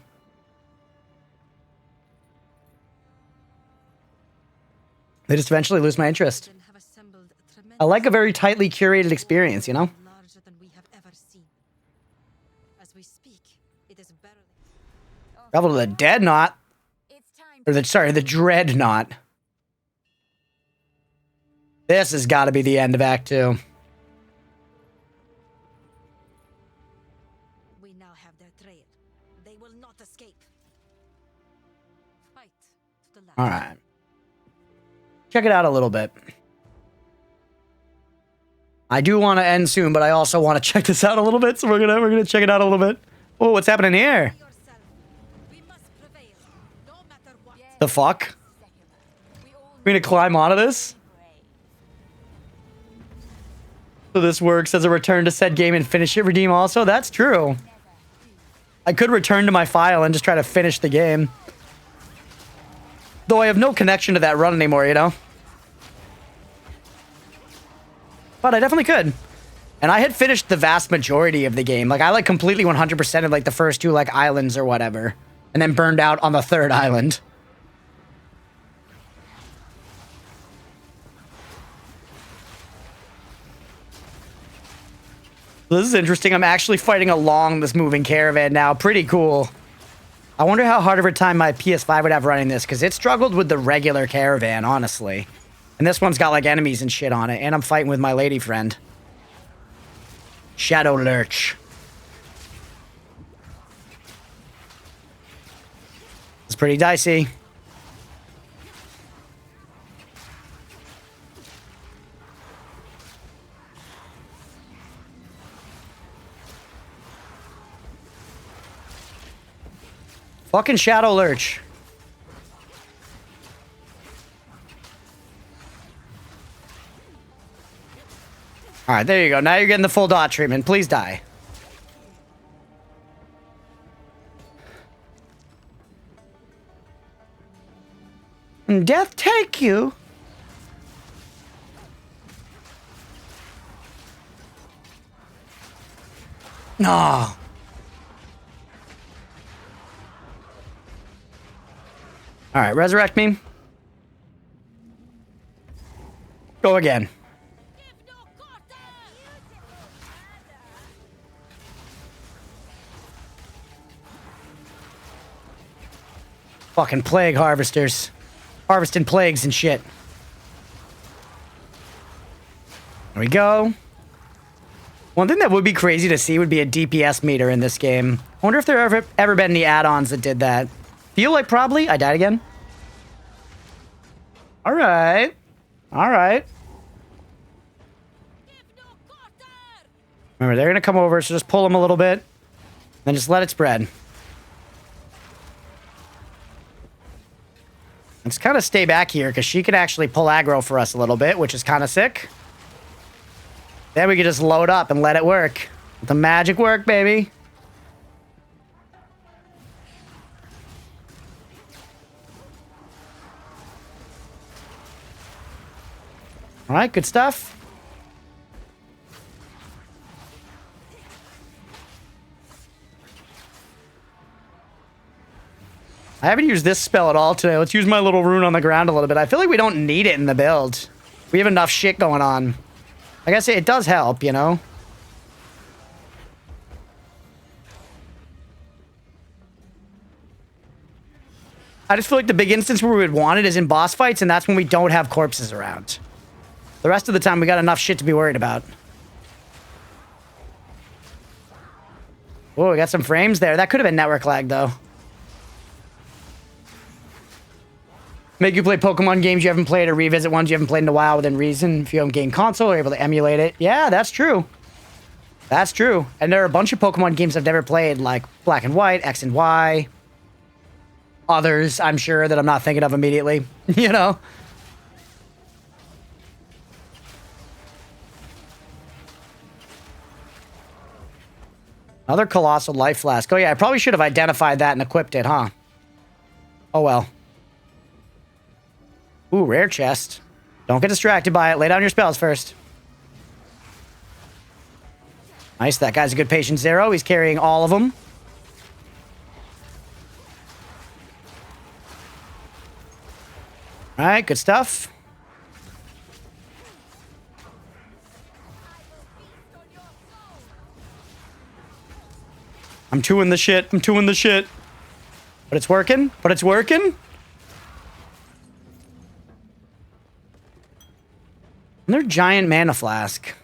A: They just eventually lose my interest. I like a very tightly curated experience, you know?
C: Larger than we have ever seen. As we speak, it is barely.
A: Travel to the Dead Knot.
B: It's time.
A: Or the Dread Knot. This has got to be the end of Act 2.
C: We now have their trail. They will not escape.
D: Fight to the last.
A: All right. Check it out a little bit. I do want to end soon, but I also want to check this out a little bit, so we're gonna check it out a little bit. Oh, what's happening here?
C: Yourself. We must prevail, no matter what.
A: The fuck? We're gonna climb onto this? So this works as a return to said game and finish it, redeem also? That's true. I could return to my file and just try to finish the game. Though I have no connection to that run anymore, you know? But I definitely could. And I had finished the vast majority of the game. Like, I, like, completely 100%ed, like, the first two, like, islands or whatever. And then burned out on the third island. This is interesting. I'm actually fighting along this moving caravan now. Pretty cool. I wonder how hard of a time my PS5 would have running this, because it struggled with the regular caravan, honestly. And this one's got, like, enemies and shit on it. And I'm fighting with my lady friend. Shadow Lurch. It's pretty dicey. Fucking Shadow Lurch. All right, there you go. Now you're getting the full dot treatment. Please die. And death take you. No. All right, resurrect me. Go again. Fucking plague harvesters. Harvesting plagues and shit. There we go. One thing that would be crazy to see would be a DPS meter in this game. I wonder if there ever been any add-ons that did that. Feel like probably. I died again. All right. All right. Remember, they're going to come over, so just pull them a little bit. Then just let it spread. Let's kind of stay back here, because she can actually pull aggro for us a little bit, which is kind of sick. Then we can just load up and let it work. Let the magic work, baby. All right, good stuff. I haven't used this spell at all today. Let's use my little rune on the ground a little bit. I feel like we don't need it in the build. We have enough shit going on. Like I say, it does help, you know? I just feel like the big instance where we would want it is in boss fights, and that's when we don't have corpses around. The rest of the time, we got enough shit to be worried about. Oh, we got some frames there. That could have been network lag, though. Make you play Pokemon games you haven't played or revisit ones you haven't played in a while within reason. If you own game console, you're able to emulate it. Yeah, that's true. That's true. And there are a bunch of Pokemon games I've never played, like Black and White, X and Y. Others, I'm sure, that I'm not thinking of immediately. You know? Another Colossal Life Flask. Oh, yeah, I probably should have identified that and equipped it, huh? Oh, well. Ooh, rare chest. Don't get distracted by it. Lay down your spells first. Nice. That guy's a good patient zero. He's carrying all of them. All right, good stuff. I'm doing the shit. I'm doing the shit. But it's working. But it's working. Another giant mana flask.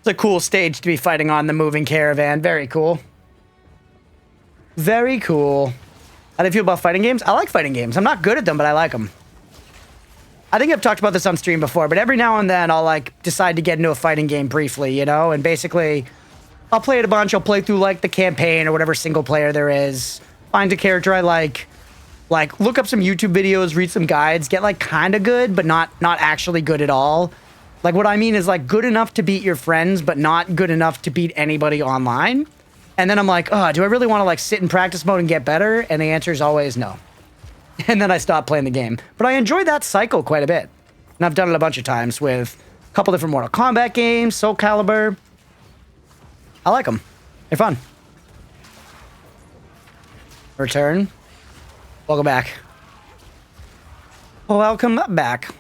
A: It's a cool stage to be fighting on the moving caravan. Very cool. Very cool. How do you feel about fighting games? I like fighting games. I'm not good at them, but I like them. I think I've talked about this on stream before, but every now and then I'll like decide to get into a fighting game briefly, you know? And basically, I'll play it a bunch. I'll play through like the campaign or whatever single player there is. Find a character I like look up some YouTube videos, read some guides, get like kind of good, but not actually good at all. Like what I mean is like good enough to beat your friends, but not good enough to beat anybody online. And then I'm like, oh, do I really want to like sit in practice mode and get better? And the answer is always no. And then I stop playing the game. But I enjoy that cycle quite a bit. And I've done it a bunch of times with a couple different Mortal Kombat games, Soul Calibur. I like them. They're fun. Return. Welcome back. Welcome back.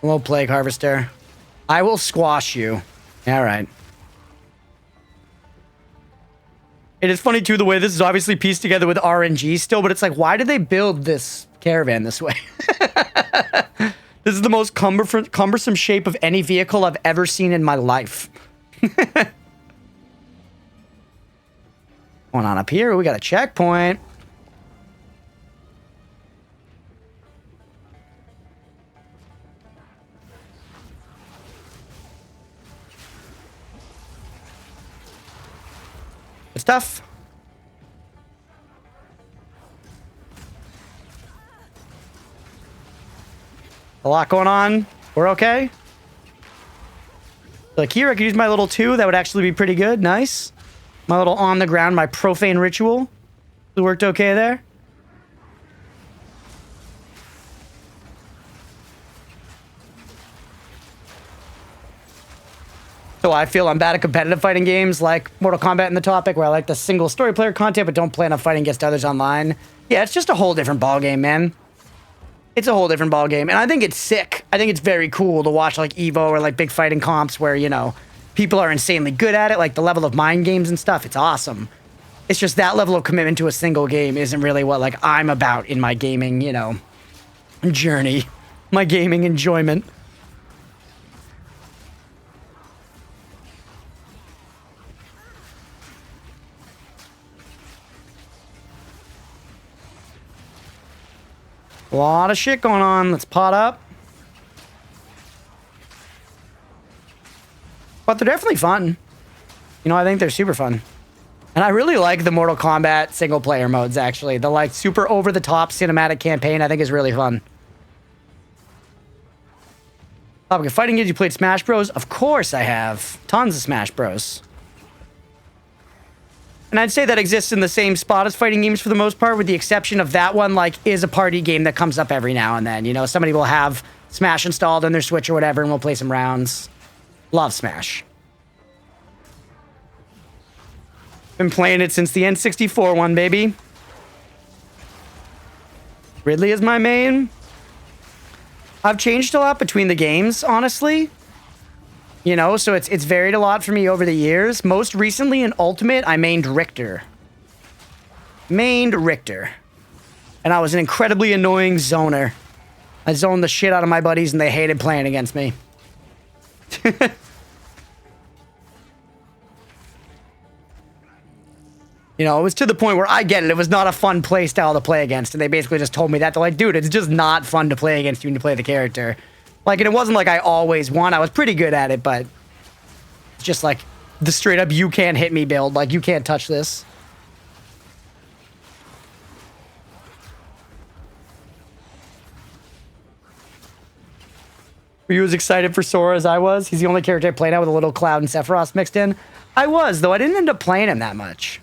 A: Hello, Plague Harvester. I will squash you. All right. It is funny, too, the way this is obviously pieced together with RNG still, but it's like, why did they build this caravan this way? This is the most cumbersome shape of any vehicle I've ever seen in my life. Going on up here, we got a checkpoint. Good stuff. A lot going on. We're okay. Like here, I could use my little 2. That would actually be pretty good. Nice. My little on the ground, my profane ritual. It worked okay there. So I feel I'm bad at competitive fighting games like Mortal Kombat in the topic, where I like the single story player content but don't plan on fighting against others online. Yeah, it's just a whole different ballgame, man. It's a whole different ballgame. And I think it's sick. I think it's very cool to watch like Evo or like big fighting comps where, you know, people are insanely good at it, like the level of mind games and stuff. It's awesome. It's just that level of commitment to a single game isn't really what like I'm about in my gaming, you know, journey, my gaming enjoyment. A lot of shit going on. Let's pot up. But they're definitely fun. You know, I think they're super fun. And I really like the Mortal Kombat single player modes, actually. The like super over the top cinematic campaign I think is really fun. Topic of fighting games, you played Smash Bros? Of course I have. Tons of Smash Bros. And I'd say that exists in the same spot as fighting games for the most part, with the exception of that one, like, is a party game that comes up every now and then. You know, somebody will have Smash installed on their Switch or whatever, and we'll play some rounds. Love Smash. Been playing it since the N64 one, baby. Ridley is my main. I've changed a lot between the games, honestly. You know, so it's varied a lot for me over the years. Most recently in Ultimate, I mained Richter. And I was an incredibly annoying zoner. I zoned the shit out of my buddies and they hated playing against me. You know, it was to the point where I get it. It was not a fun play style to play against. And they basically just told me that. They're like, dude, it's just not fun to play against you when you play the character. Like, and it wasn't like I always won. I was pretty good at it, but it's just like the straight up, you can't hit me build. Like, you can't touch this. Were you as excited for Sora as I was? He's the only character I played out with a little Cloud and Sephiroth mixed in. I was, though I didn't end up playing him that much.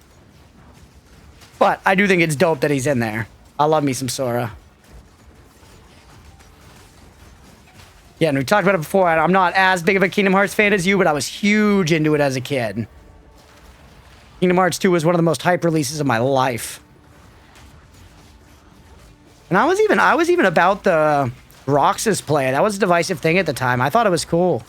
A: But I do think it's dope that he's in there. I love me some Sora. Yeah, and we talked about it before. I'm not as big of a Kingdom Hearts fan as you, but I was huge into it as a kid. Kingdom Hearts 2 was one of the most hype releases of my life. And I was even about the Roxas play. That was a divisive thing at the time. I thought it was cool.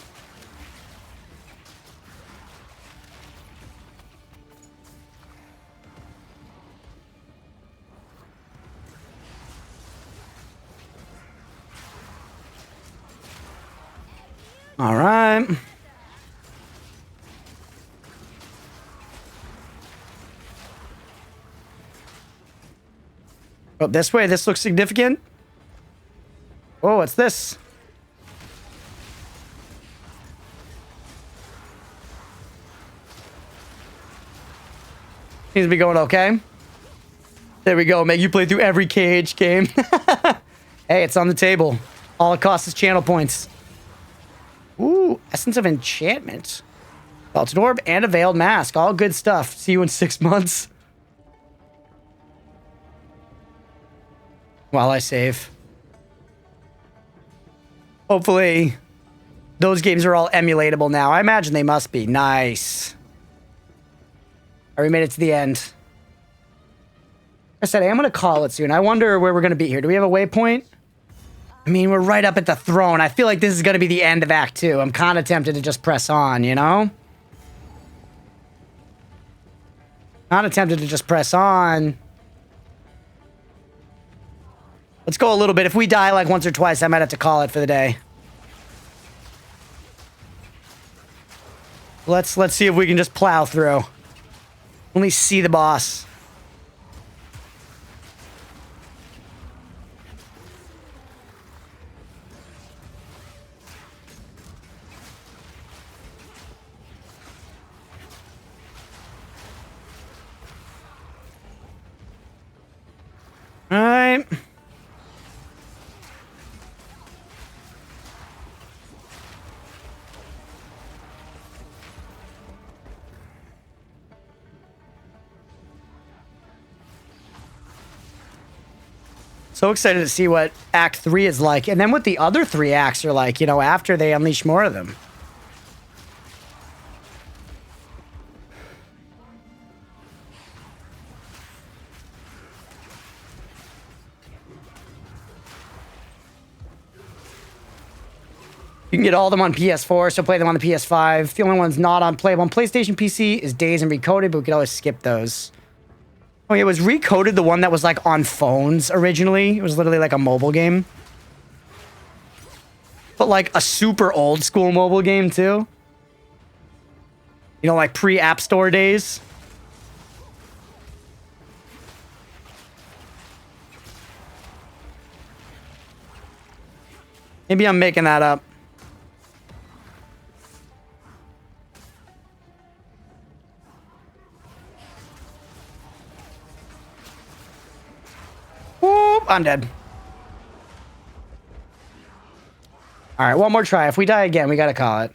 A: All right. Oh, this way. This looks significant. Oh, what's this? Seems to be going okay. There we go. Make you play through every KH game. Hey, it's on the table. All it costs is channel points. Ooh, Essence of Enchantment. Belted Orb and a Veiled Mask. All good stuff. See you in 6 months. While I save. Hopefully, those games are all emulatable now. I imagine they must be. Nice. We made it to the end. Like I said, I am going to call it soon. I wonder where we're going to be here. Do we have a waypoint? I mean, we're right up at the throne. I feel like this is going to be the end of Act 2. I'm kind of tempted to just press on, you know? Kind of tempted to just press on. Let's go a little bit. If we die like once or twice, I might have to call it for the day. Let's see if we can just plow through. Only see the boss. All right. So excited to see what Act 3 is like, and then what the other 3 acts are like, you know, after they unleash more of them. You can get all of them on PS4, so play them on the PS5. The only one's not on playable on PlayStation PC is Days and Recoded, but we could always skip those. Oh, yeah, it was Recoded, the one that was like on phones originally. It was literally like a mobile game. But like a super old school mobile game too. You know, like pre-App Store days. Maybe I'm making that up. Whoop, I'm dead. All right, one more try. If we die again, we gotta call it.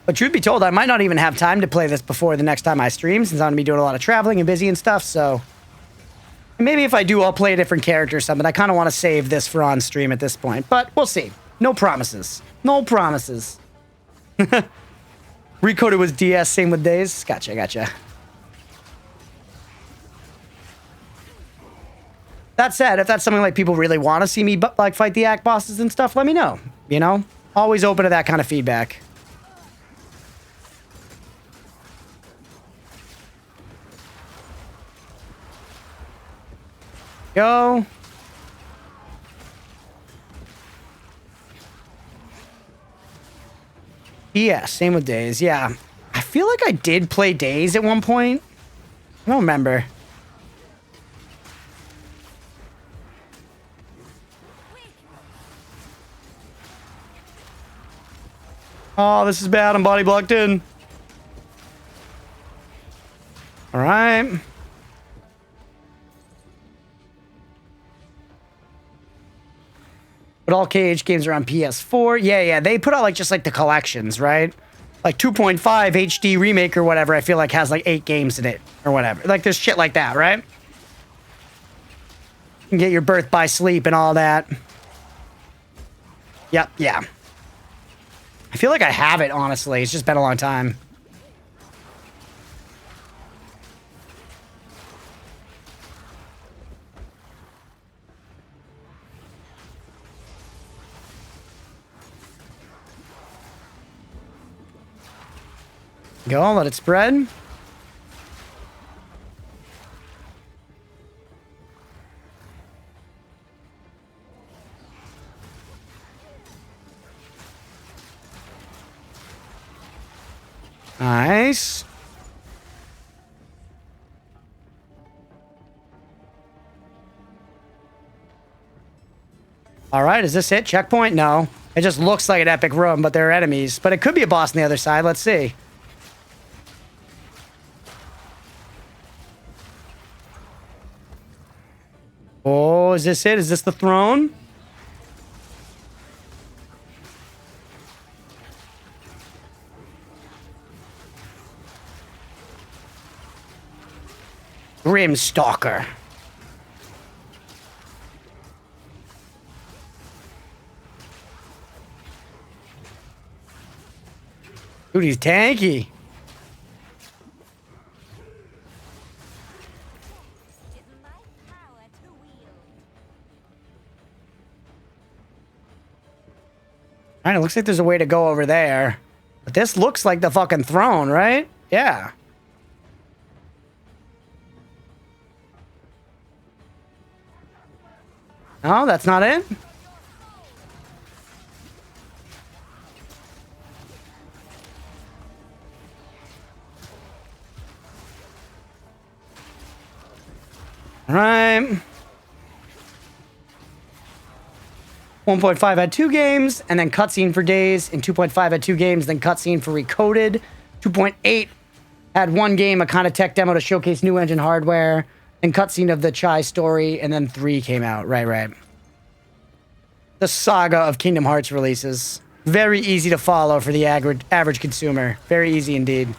A: But truth be told, I might not even have time to play this before the next time I stream, since I'm gonna be doing a lot of traveling and busy and stuff, so... Maybe if I do, I'll play a different character or something. I kind of want to save this for on stream at this point, but we'll see. No promises. No promises. Recoded was DS, same with Days. Gotcha, gotcha. That said, if that's something like people really want to see me like fight the act bosses and stuff, let me know. You know? Always open to that kind of feedback. Go. Yeah, same with Days. Yeah. I feel like I did play Days at one point. I don't remember. Oh, this is bad. I'm body blocked in. All right. But all KH games are on PS4. Yeah. They put out like just like the collections, right? Like 2.5 HD remake or whatever, I feel like has like 8 games in it or whatever. Like there's shit like that, right? You can get your Birth by Sleep and all that. Yep, yeah. I feel like I have it, honestly. It's just been a long time. Go, let it spread. Nice. All right, is this it? Checkpoint? No. It just looks like an epic room, but there are enemies. But it could be a boss on the other side. Let's see. Oh, is this it? Is this the throne? Grimstalker. Dude, he's tanky. Alright, it looks like there's a way to go over there. But this looks like the fucking throne, right? Yeah. No, that's not it? Alright. 1.5 had 2 games, and then cutscene for Days. And 2.5 had 2 games, then cutscene for Recoded. 2.8 had 1 game, a kind of tech demo to showcase new engine hardware, and cutscene of the Chai story, and then 3 came out. Right. The saga of Kingdom Hearts releases. Very easy to follow for the average consumer. Very easy indeed.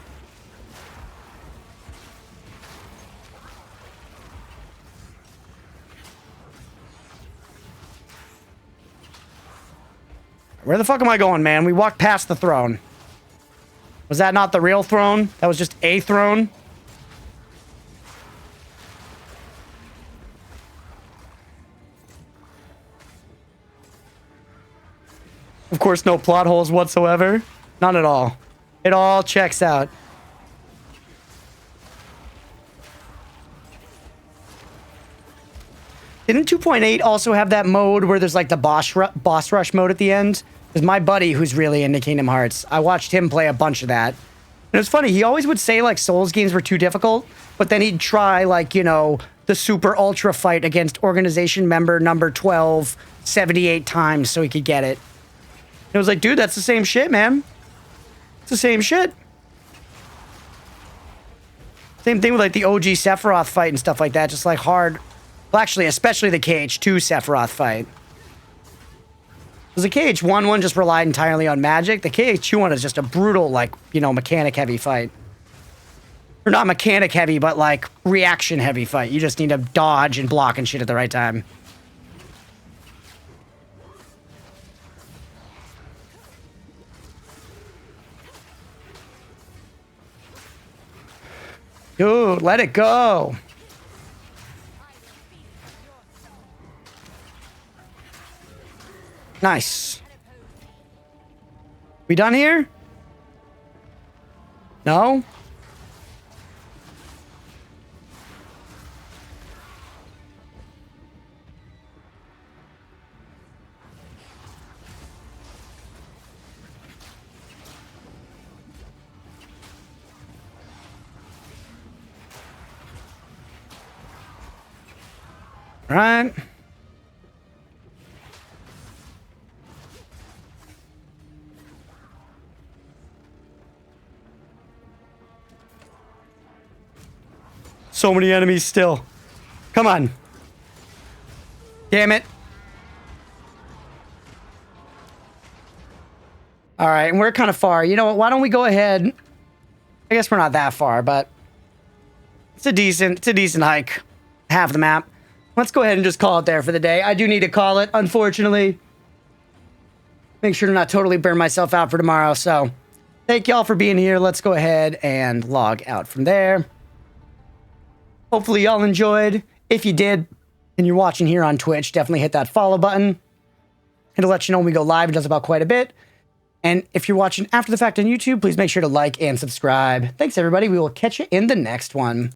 A: Where the fuck am I going, man? We walked past the throne. Was that not the real throne? That was just a throne? Of course, no plot holes whatsoever. None at all. It all checks out. Didn't 2.8 also have that mode where there's like the boss rush mode at the end? Because my buddy who's really into Kingdom Hearts, I watched him play a bunch of that. And it was funny, he always would say like Souls games were too difficult, but then he'd try like, you know, the super ultra fight against organization member number 12 78 times so he could get it. And it was like, dude, that's the same shit, man. It's the same shit. Same thing with like the OG Sephiroth fight and stuff like that, just like hard. Well, actually, especially the KH2 Sephiroth fight. Because the KH1 one just relied entirely on magic. The KH2 one is just a brutal, like, you know, mechanic-heavy fight. Or not mechanic-heavy, but, like, reaction-heavy fight. You just need to dodge and block and shit at the right time. Dude, let it go. Nice. We done here? No? All right. So many enemies still. Come on. Damn it. All right, and we're kind of far. You know what? Why don't we go ahead? I guess we're not that far, but it's a decent hike. Half the map. Let's go ahead and just call it there for the day. I do need to call it, unfortunately. Make sure to not totally burn myself out for tomorrow. So, thank y'all for being here. Let's go ahead and log out from there. Hopefully y'all enjoyed. If you did, and you're watching here on Twitch, definitely hit that follow button. And to let you know when we go live, it does about quite a bit. And if you're watching after the fact on YouTube, please make sure to like and subscribe. Thanks, everybody. We will catch you in the next one.